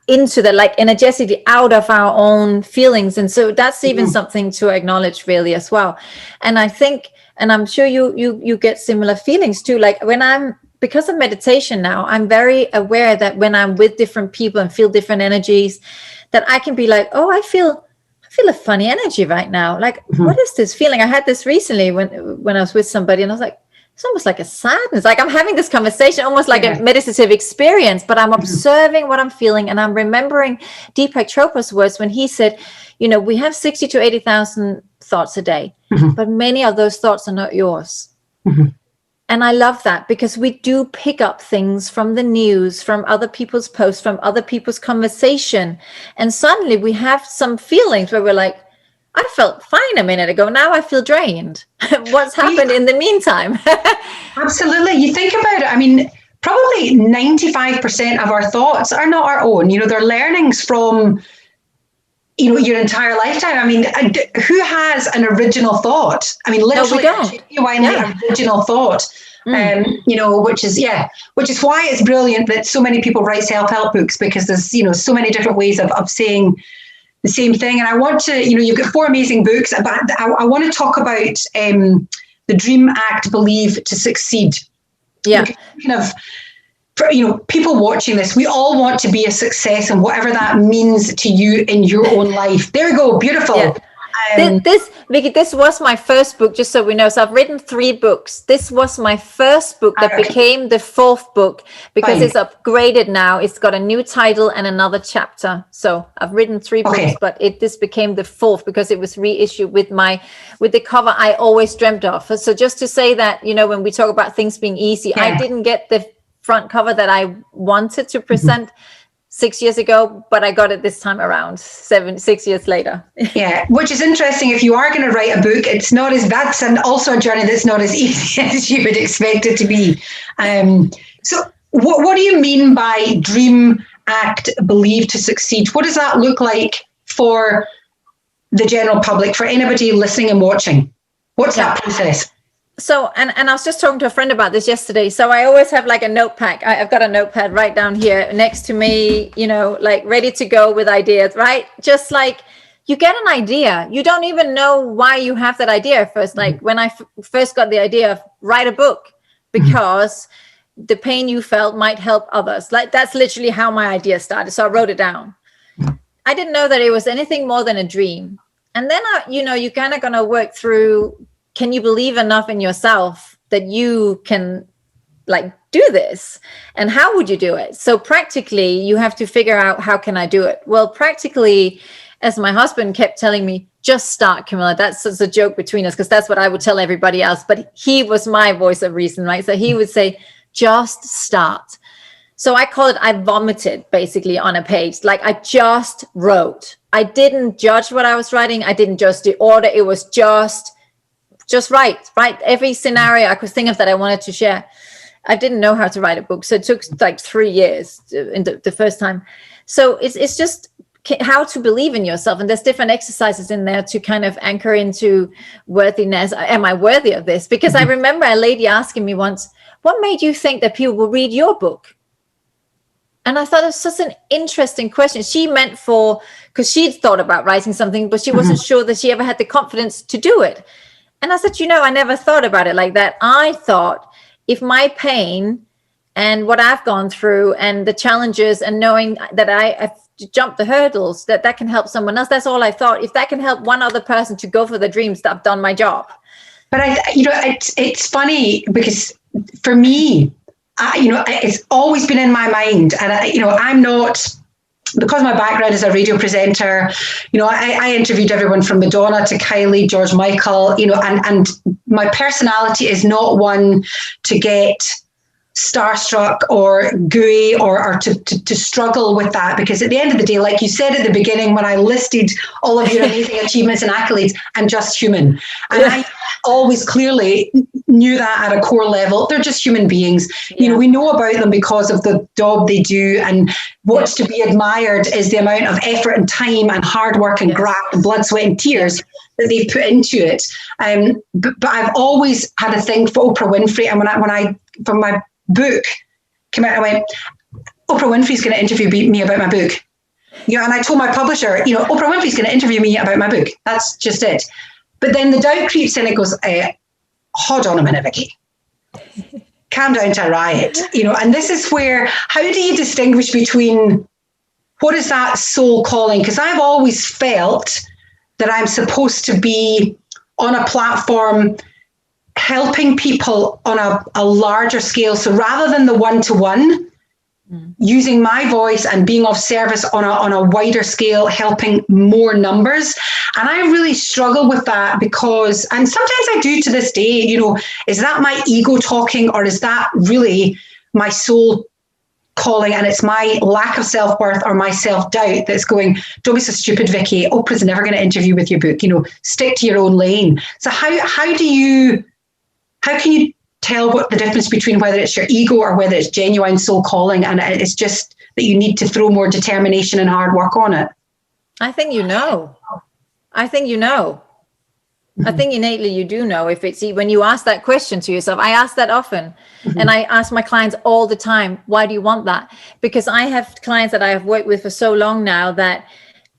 into the, like, energetically out of our own feelings. And so that's even something to acknowledge really as well. And I think, and I'm sure you get similar feelings too. Like because of meditation now, I'm very aware that when I'm with different people and feel different energies, that I can be like, oh, I feel a funny energy right now. Like, what is this feeling? I had this recently when I was with somebody, and I was like, it's almost like a sadness. Like I'm having this conversation, almost like a meditative experience, but I'm observing what I'm feeling. And I'm remembering Deepak Chopra's words when he said, you know, we have 60 to 80,000 thoughts a day, but many of those thoughts are not yours. And I love that, because we do pick up things from the news, from other people's posts, from other people's conversation. And suddenly we have some feelings where we're like, I felt fine a minute ago. Now I feel drained. What's happened in the meantime? Absolutely. You think about it. I mean, probably 95% of our thoughts are not our own. You know, they're learnings from, you know, your entire lifetime. I mean, who has an original thought? I mean, literally, original thought. You know, which is why it's brilliant that so many people write self-help books, because there's, you know, so many different ways of saying the same thing. And I want to, you know, you've got 4 amazing books, but I want to talk about the Dream, Act, Believe to Succeed. Yeah. Kind of, for, you know, people watching this, we all want to be a success, and whatever that means to you in your own life. There we go. Beautiful. Yeah. Vicky, this was my first book, just so we know. So I've written 3 books. This was my first book that became the 4th book, because it's upgraded now. It's got a new title and another chapter. So I've written 3 books, but this became the 4th because it was reissued with the cover I always dreamt of. So just to say that, you know, when we talk about things being easy, I didn't get the front cover that I wanted to present 6 years ago, but I got it this time around 6 years later. Yeah, which is interesting. If you are going to write a book, that's also a journey that's not as easy as you would expect it to be. So what do you mean by Dream, Act, Believe to Succeed? What does that look like for the general public, for anybody listening and watching? What's that process? So, and I was just talking to a friend about this yesterday. So I always have like a notepad. I've got a notepad right down here next to me, you know, like ready to go with ideas, right? Just like you get an idea. You don't even know why you have that idea at first. Like when I first got the idea of write a book, because the pain you felt might help others. Like that's literally how my idea started. So I wrote it down. I didn't know that it was anything more than a dream. And then, you kind of going to work through, can you believe enough in yourself that you can like do this? And how would you do it? So practically you have to figure out, how can I do it? Well, practically, as my husband kept telling me, just start, Camilla. That's just a joke between us, because that's what I would tell everybody else. But he was my voice of reason, right? So he would say, just start. So I call it, I vomited basically on a page. Like I just wrote. I didn't judge what I was writing. I didn't judge the order. It was just write every scenario I could think of that I wanted to share. I didn't know how to write a book, so it took like 3 years in the first time. So it's just how to believe in yourself, and there's different exercises in there to kind of anchor into worthiness. Am I worthy of this? Because I remember a lady asking me once, what made you think that people will read your book? And I thought it was such an interesting question. She meant because she'd thought about writing something, but she wasn't sure that she ever had the confidence to do it. And I said, I never thought about it like that. I thought if my pain and what I've gone through and the challenges and knowing that I've jumped the hurdles, that can help someone else. That's all I thought. If that can help one other person to go for the dreams, that I've done my job. But it's funny because for me, it's always been in my mind. And I'm not, because my background is a radio presenter, I interviewed everyone from Madonna to Kylie, George Michael, and my personality is not one to get starstruck or gooey or to struggle with that, because at the end of the day, like you said at the beginning, when I listed all of your amazing achievements and accolades, I'm just human. And I always clearly knew that at a core level. They're just human beings. We know about them because of the job they do, and what's to be admired is the amount of effort and time and hard work and graft and blood, sweat and tears that they've put into it. But I've always had a thing for Oprah Winfrey, and when I from my book came out, I went, Oprah Winfrey's going to interview me about my book. And I told my publisher, Oprah Winfrey's going to interview me about my book. That's just it. But then the doubt creeps in. It goes, hold on a minute, Vicky. Calm down to a riot. And this is where, how do you distinguish between what is that soul calling? Because I've always felt that I'm supposed to be on a platform helping people on a larger scale. So rather than the one-to-one, using my voice and being of service on a wider scale, helping more numbers. And I really struggle with that because, and sometimes I do to this day, is that my ego talking, or is that really my soul calling, and it's my lack of self-worth or my self-doubt that's going, don't be so stupid, Vicky. Oprah's never going to interview with your book. Stick to your own lane. So how can you tell what the difference between whether it's your ego or whether it's genuine soul calling, and it's just that you need to throw more determination and hard work on it? I think I think innately you do know if it's, when you ask that question to yourself. I ask that often, and I ask my clients all the time, why do you want that? Because I have clients that I have worked with for so long now that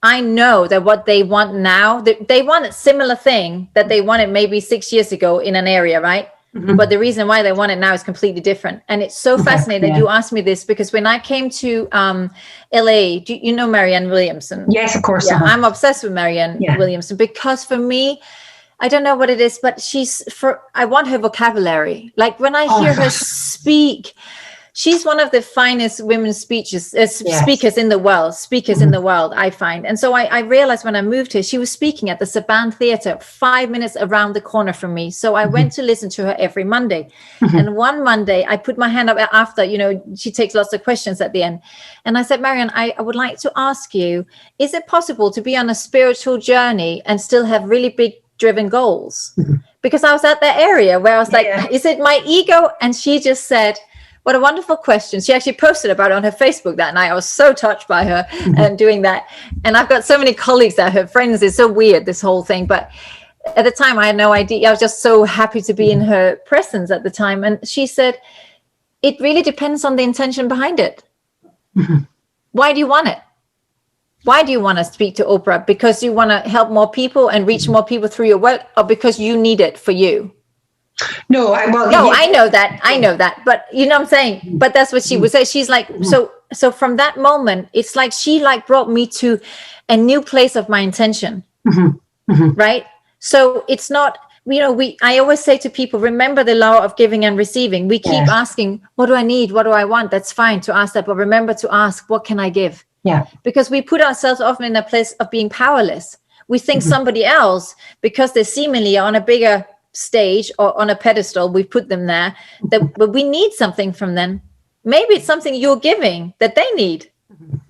I know that what they want now, they want a similar thing that they wanted maybe 6 years ago in an area, right? But the reason why they want it now is completely different. And it's so fascinating that you asked me this, because when I came to LA, do you know Marianne Williamson? Yes, of course. Yeah, I'm obsessed with Marianne Williamson, because for me, I don't know what it is, but I want her vocabulary. Like when I hear her speak, she's one of the finest women speakers in the world, I find. And so I realized when I moved here, she was speaking at the Saban Theatre 5 minutes around the corner from me. So I went to listen to her every Monday. And one Monday I put my hand up after, she takes lots of questions at the end. And I said, Marianne, I would like to ask you, is it possible to be on a spiritual journey and still have really big driven goals? Because I was at that area where I was like, is it my ego? And she just said, what a wonderful question. She actually posted about it on her Facebook that night. I was so touched by her and doing that. And I've got so many colleagues that her friends. It's so weird, this whole thing. But at the time, I had no idea. I was just so happy to be in her presence at the time. And she said, it really depends on the intention behind it. Why do you want it? Why do you want to speak to Oprah? Because you want to help more people and reach more people through your work, or because you need it for you? No, I know that. But you know what I'm saying? But that's what she would say. She's like, so from that moment, it's like she brought me to a new place of my intention. Right? So it's not, I always say to people, remember the law of giving and receiving. We keep asking, what do I need? What do I want? That's fine to ask that. But remember to ask, what can I give? Yeah. Because we put ourselves often in a place of being powerless. We think somebody else, because they're seemingly on a bigger stage or on a pedestal, we put them there, but we need something from them. Maybe it's something you're giving that they need.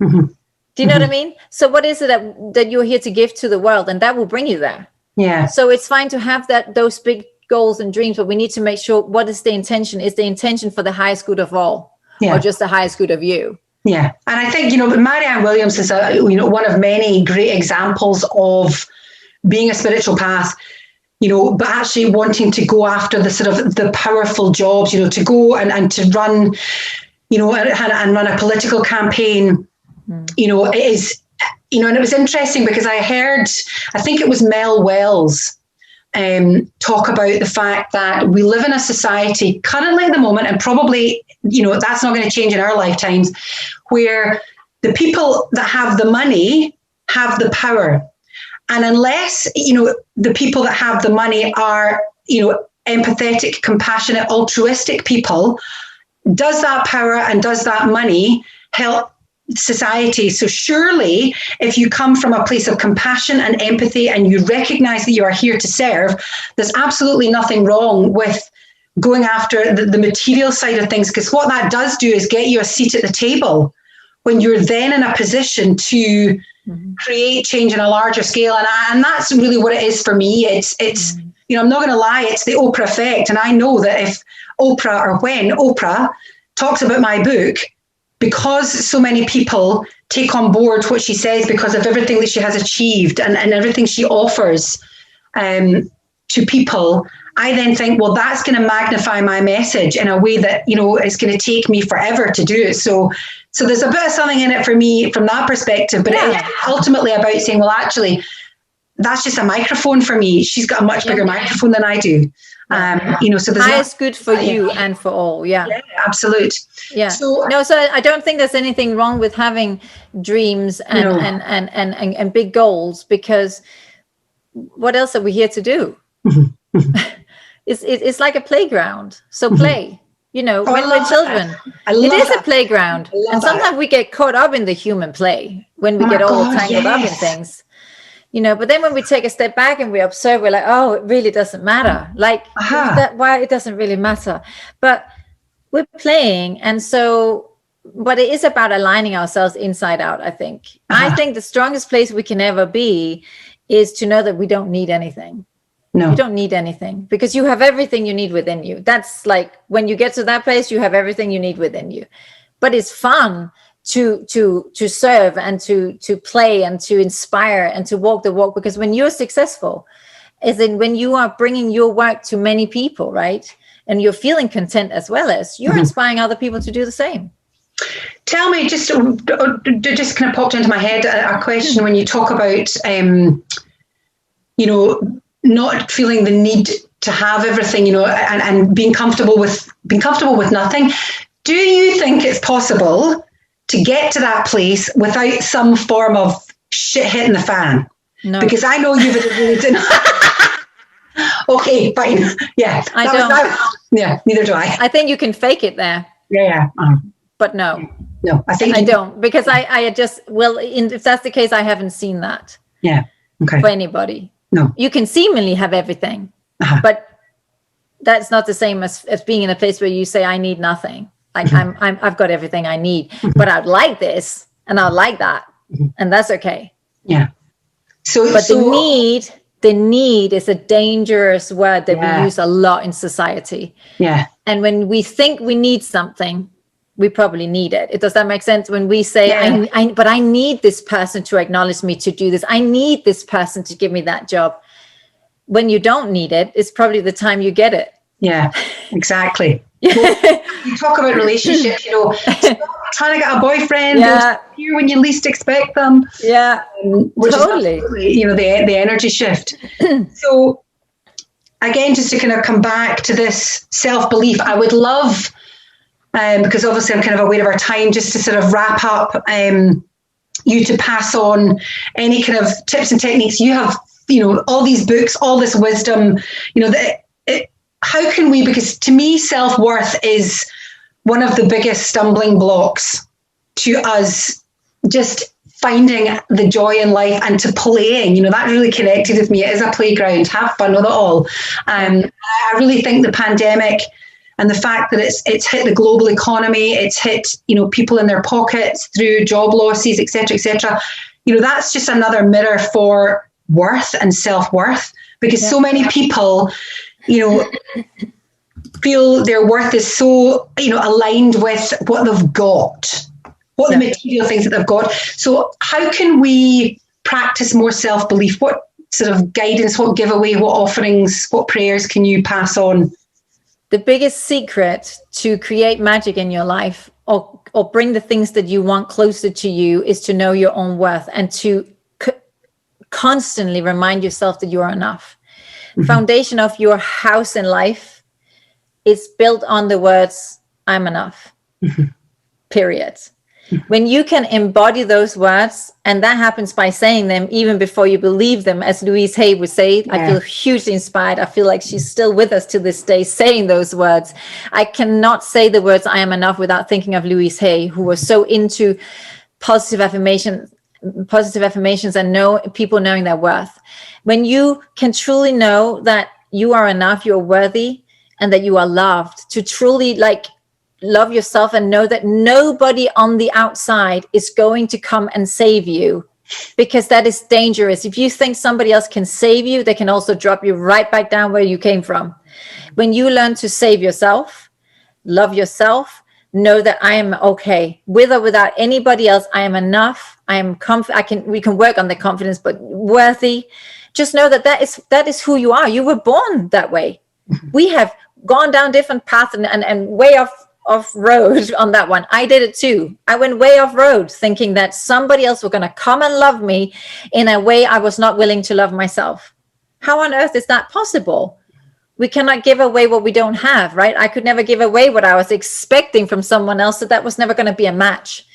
Do you know what I mean? So what is it that you're here to give to the world? And that will bring you there. Yeah. So it's fine to have those big goals and dreams, but we need to make sure, what is the intention? Is the intention for the highest good of all, or just the highest good of you? Yeah. And I think, Marianne Williams is one of many great examples of being a spiritual path, but actually wanting to go after the sort of the powerful jobs, to go and to run, and run a political campaign, it is, and it was interesting because I think it was Mel Wells talk about the fact that we live in a society currently at the moment, and probably, that's not going to change in our lifetimes, where the people that have the money have the power. And unless, the people that have the money are, empathetic, compassionate, altruistic people, does that power and does that money help society? So surely, if you come from a place of compassion and empathy and you recognize that you are here to serve, there's absolutely nothing wrong with going after the material side of things, because what that does do is get you a seat at the table when you're then in a position to create change on a larger scale. And that's really what it is for me. It's I'm not going to lie, it's the Oprah effect. And I know that if Oprah, or when Oprah talks about my book, because so many people take on board what she says because of everything that she has achieved and everything she offers to people, I then think, well, that's going to magnify my message in a way that, it's going to take me forever to do it. So there's a bit of something in it for me from that perspective, but it's ultimately about saying, well, actually, that's just a microphone for me. She's got a much bigger microphone than I do. So there's highest good for you and for all. Yeah, absolute. Yeah. So I don't think there's anything wrong with having dreams and big goals, because what else are we here to do? It's like a playground. So play, when we're children, it is a playground. And sometimes we get caught up in the human play when we get all tangled up in things, but then when we take a step back and we observe, we're like, oh, it really doesn't matter. Like why it doesn't really matter, but we're playing. And so, but it is about aligning ourselves inside out. I think the strongest place we can ever be is to know that we don't need anything. No, you don't need anything, because you have everything you need within you. That's like, when you get to that place, you have everything you need within you. But it's fun to serve and to play and to inspire and to walk the walk, because when you're successful, is in when you are bringing your work to many people, right? And you're feeling content, as well as you're inspiring other people to do the same. Tell me, just kind of popped into my head a question when you talk about, not feeling the need to have everything, and being comfortable with nothing. Do you think it's possible to get to that place without some form of shit hitting the fan? No. Because I know you've really done. Okay, fine. Yeah. I don't. Yeah, neither do I. I think you can fake it there. Yeah. But no. No, I think I don't, because I just, if that's the case, I haven't seen that. Yeah. Okay. For anybody. No. You can seemingly have everything, but that's not the same as being in a place where you say, I need nothing. Like I've got everything I need, but I'd like this and I'd like that. And that's okay. Yeah. The need is a dangerous word that we use a lot in society. Yeah. And when we think we need something, we probably need it. Does that make sense? When we say, but I need this person to acknowledge me to do this. I need this person to give me that job. When you don't need it, it's probably the time you get it. Yeah, exactly. You talk about relationships, trying to get a boyfriend here when you least expect them. Yeah, which totally. Is the energy shift. So again, just to kind of come back to this self-belief, I would love, because obviously I'm kind of aware of our time, just to sort of wrap up, you to pass on any kind of tips and techniques. You have, all these books, all this wisdom, how can we, because to me, self-worth is one of the biggest stumbling blocks to us just finding the joy in life and to playing, that really connected with me. It is a playground, have fun with it all. I really think the pandemic and the fact that it's hit the global economy, it's hit, people in their pockets through job losses, et cetera, that's just another mirror for worth and self-worth, because so many people, feel their worth is so, aligned with what they've got, what the material things that they've got. So how can we practice more self-belief? What sort of guidance, what giveaway, what offerings, what prayers can you pass on? The biggest secret to create magic in your life, or bring the things that you want closer to you, is to know your own worth and to constantly remind yourself that you are enough. Foundation of your house in life is built on the words, I'm enough, period. When you can embody those words, and that happens by saying them even before you believe them, as Louise Hay would say, I feel hugely inspired. I feel like she's still with us to this day saying those words. I cannot say the words I am enough without thinking of Louise Hay, who was so into positive affirmations and people knowing their worth. When you can truly know that you are enough, you're worthy, and that you are loved, to truly love yourself and know that nobody on the outside is going to come and save you, because that is dangerous. If you think somebody else can save you, they can also drop you right back down where you came from. When you learn to save yourself, love yourself, know that I am okay, with or without anybody else, I am enough. I am we can work on the confidence, but worthy. Just know that is who you are. You were born that way. We have gone down different paths and way off road on that one. I did it too. I went way off road thinking that somebody else was going to come and love me in a way I was not willing to love myself. How on earth is that possible? We cannot give away what we don't have, right? I could never give away what I was expecting from someone else, so that was never going to be a match.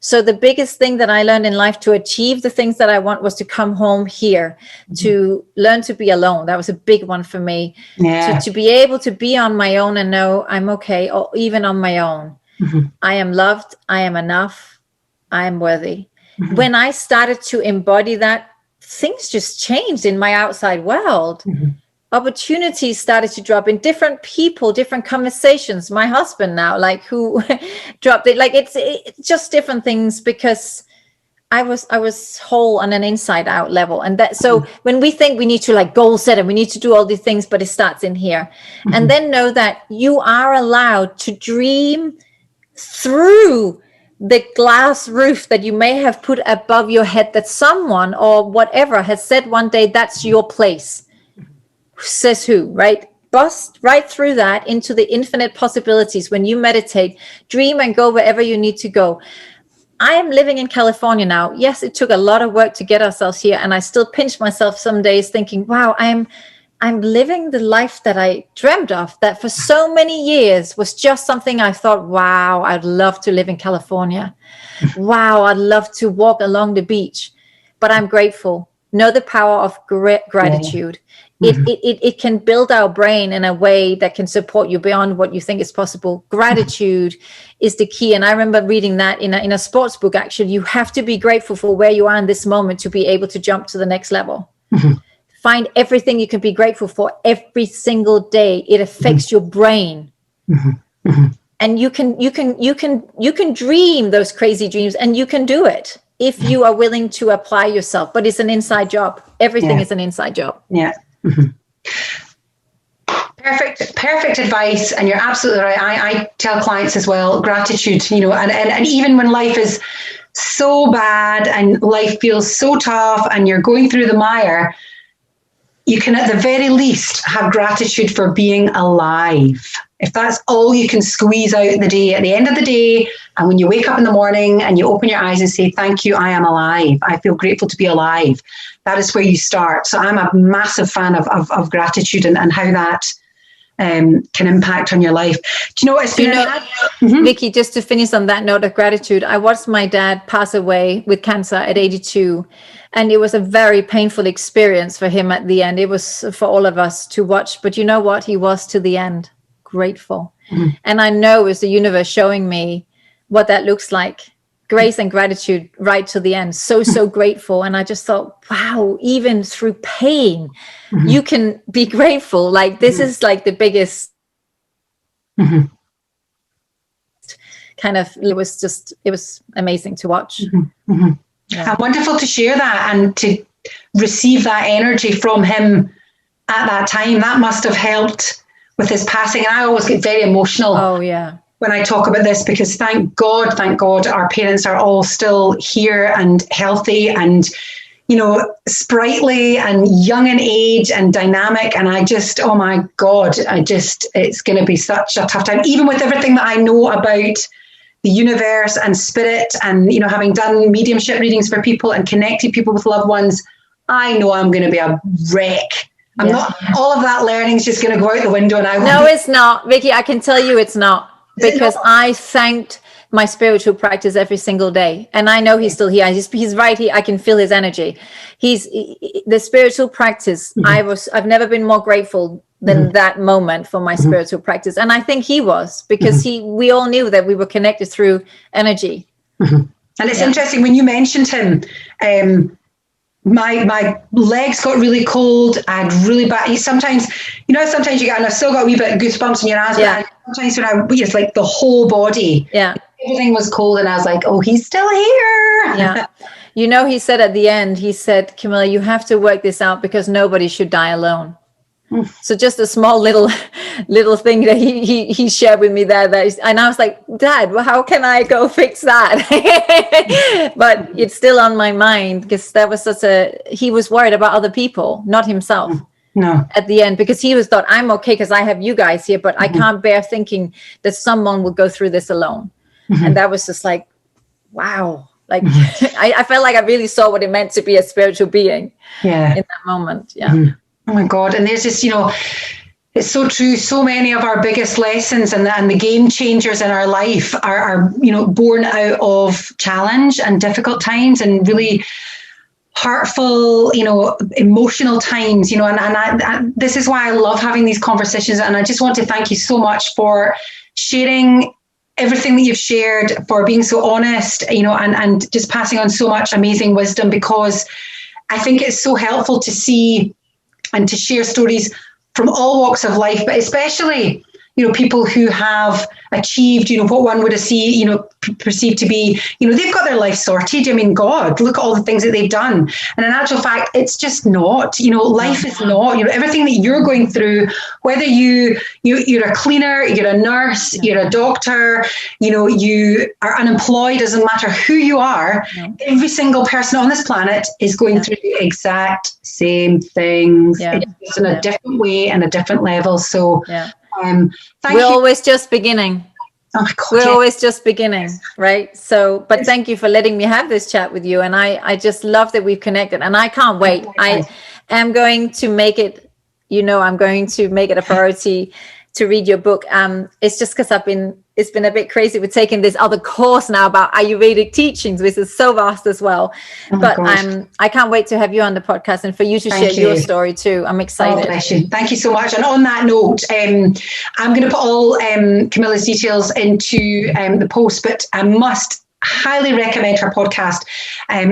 So the biggest thing that I learned in life to achieve the things that I want was to come home here, to learn to be alone. That was a big one for me. To be able to be on my own and know I'm okay, or even on my own. I am loved. I am enough. I am worthy. When I started to embody that, things just changed in my outside world. Opportunities started to drop in, different people, different conversations. My husband now, like, who dropped it, like it's just different things, because I was whole on an inside out level. And that, so when we think we need to like goal set and we need to do all these things, but it starts in here. And then know that you are allowed to dream through the glass roof that you may have put above your head, that someone or whatever has said one day, that's your place. Says who, right? Bust right through that into the infinite possibilities. When you meditate, dream and go wherever you need to go. I am living in California now. Yes, it took a lot of work to get ourselves here, and I still pinch myself some days thinking, wow, I'm living the life that I dreamt of, that for so many years was just something I thought, wow, I'd love to live in California. Wow, I'd love to walk along the beach. But I'm grateful. Know the power of gratitude. It can build our brain in a way that can support you beyond what you think is possible. Gratitude is the key. And I remember reading that in a sports book, actually. You have to be grateful for where you are in this moment to be able to jump to the next level. Find everything you can be grateful for every single day. It affects your brain. And you can dream those crazy dreams, and you can do it if you are willing to apply yourself. But it's an inside job. Everything is an inside job. Perfect advice. And you're absolutely right. I tell clients as well, gratitude, and even when life is so bad and life feels so tough and you're going through the mire, you can at the very least have gratitude for being alive. If that's all you can squeeze out in the day, at the end of the day, and when you wake up in the morning and you open your eyes and say, thank you, I am alive. I feel grateful to be alive. That is where you start. So I'm a massive fan of gratitude and how that can impact on your life. Do you know what it's been? Vicky, just to finish on that note of gratitude, I watched my dad pass away with cancer at 82. And it was a very painful experience for him at the end. It was for all of us to watch. But you know what? He was to the end grateful. And I know it's the universe showing me what that looks like. Grace and gratitude right to the end. So grateful. And I just thought, wow, even through pain, you can be grateful. Like this is like the biggest kind of, it was amazing to watch. And wonderful to share that and to receive that energy from him at that time. That must have helped with his passing. And I always get very emotional when I talk about this, because thank God, our parents are all still here and healthy and, sprightly and young in age and dynamic. And I just, oh my God, it's going to be such a tough time, even with everything that I know about the universe and spirit and, having done mediumship readings for people and connected people with loved ones. I know I'm going to be a wreck. I'm not, all of that learning is just going to go out the window. And No, it's not, Vicky. I can tell you it's not, because I thanked my spiritual practice every single day. And I know he's still here. He's right here. I can feel his energy. The spiritual practice. I've never been more grateful than that moment for my spiritual practice. And I think he was, because we all knew that we were connected through energy. And it's interesting when you mentioned him, my legs got really cold. I had really bad. Sometimes you get, and I've still got a wee bit of goosebumps in your ass. Yeah. Sometimes it's like the whole body. Yeah. Everything was cold, and I was like, oh, he's still here. Yeah. He said at the end, he said, Camilla, you have to work this out because nobody should die alone. So just a small little thing that he shared with me there. And I was like, Dad, well, how can I go fix that? But it's still on my mind, because that was he was worried about other people, not himself. No. At the end, because he thought, I'm okay because I have you guys here, but I can't bear thinking that someone would go through this alone. And that was just like, wow. Like I felt like I really saw what it meant to be a spiritual being in that moment. Yeah. Oh my God. And there's this, It's so true. So many of our biggest lessons and the game changers in our life are born out of challenge and difficult times and really heartful, emotional times, and I, this is why I love having these conversations. And I just want to thank you so much for sharing everything that you've shared, for being so honest, and just passing on so much amazing wisdom, because I think it's so helpful to see and to share stories from all walks of life, but especially, people who have achieved, what one would see, perceived to be, they've got their life sorted. I mean, God, look at all the things that they've done. And in actual fact, it's just not, life is not, everything that you're going through, whether you're a cleaner, you're a nurse, you're a doctor, you are unemployed, doesn't matter who you are, every single person on this planet is going through the exact same things. It's just in a different way and a different level. So, we're always just beginning. Oh my God, we're always just beginning, right? So, but thank you for letting me have this chat with you. And I just love that we've connected, and I can't wait. I am going to make it, I'm going to make it a priority to read your book. It's just because it's been a bit crazy with taking this other course now about Ayurvedic teachings, which is so vast as well. But I can't wait to have you on the podcast and for you to share your story too. I'm excited. Oh, bless you. Thank you so much. And on that note, I'm going to put all Camilla's details into the post, but I must highly recommend her podcast,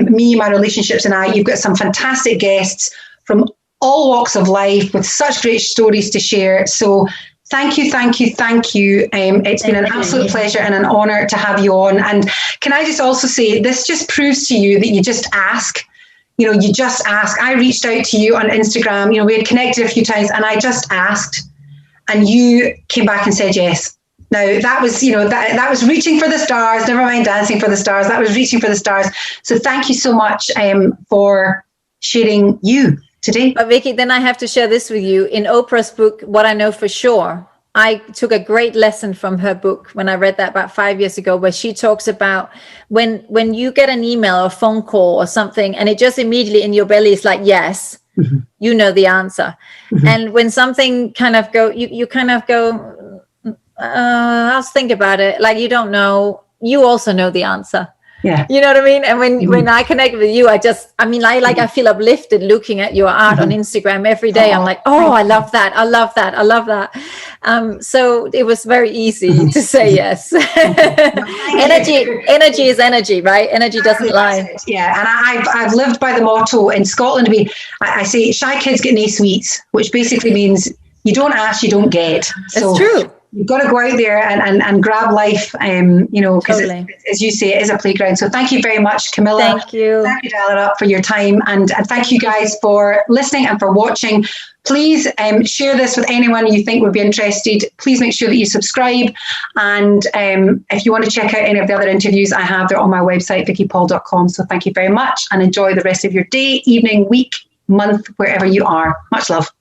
Me, My Relationships and I. You've got some fantastic guests from all walks of life with such great stories to share. So thank you. It's been an absolute pleasure and an honor to have you on. And can I just also say, this just proves to you that you just ask. You just ask. I reached out to you on Instagram. We had connected a few times, and I just asked, and you came back and said yes. Now that was, that was reaching for the stars. Never mind dancing for the stars. That was reaching for the stars. So thank you so much for sharing you today. But Vicky, then I have to share this with you. In Oprah's book, What I Know for Sure, I took a great lesson from her book when I read that about 5 years ago, where she talks about when you get an email or phone call or something, and it just immediately in your belly is like, yes, you know the answer. And when something kind of you kind of go, I'll think about it. Like, you don't know, you also know the answer. Yeah. You know what I mean? And when I connect with you, I feel uplifted looking at your art on Instagram every day. I'm like, oh, I love that. I love that. So it was very easy to say yes. Energy is energy, right? Energy doesn't lie. Yeah. And I've lived by the motto in Scotland. I say shy kids get nae sweets, which basically means you don't ask, you don't get. So it's true. You've got to go out there and grab life, because as you say, it is a playground. So thank you very much, Camilla. Thank you. Sacre-Dallerup, for your time. And thank you guys for listening and for watching. Please share this with anyone you think would be interested. Please make sure that you subscribe. And if you want to check out any of the other interviews I have, they're on my website, vickypaul.com. So thank you very much, and enjoy the rest of your day, evening, week, month, wherever you are. Much love.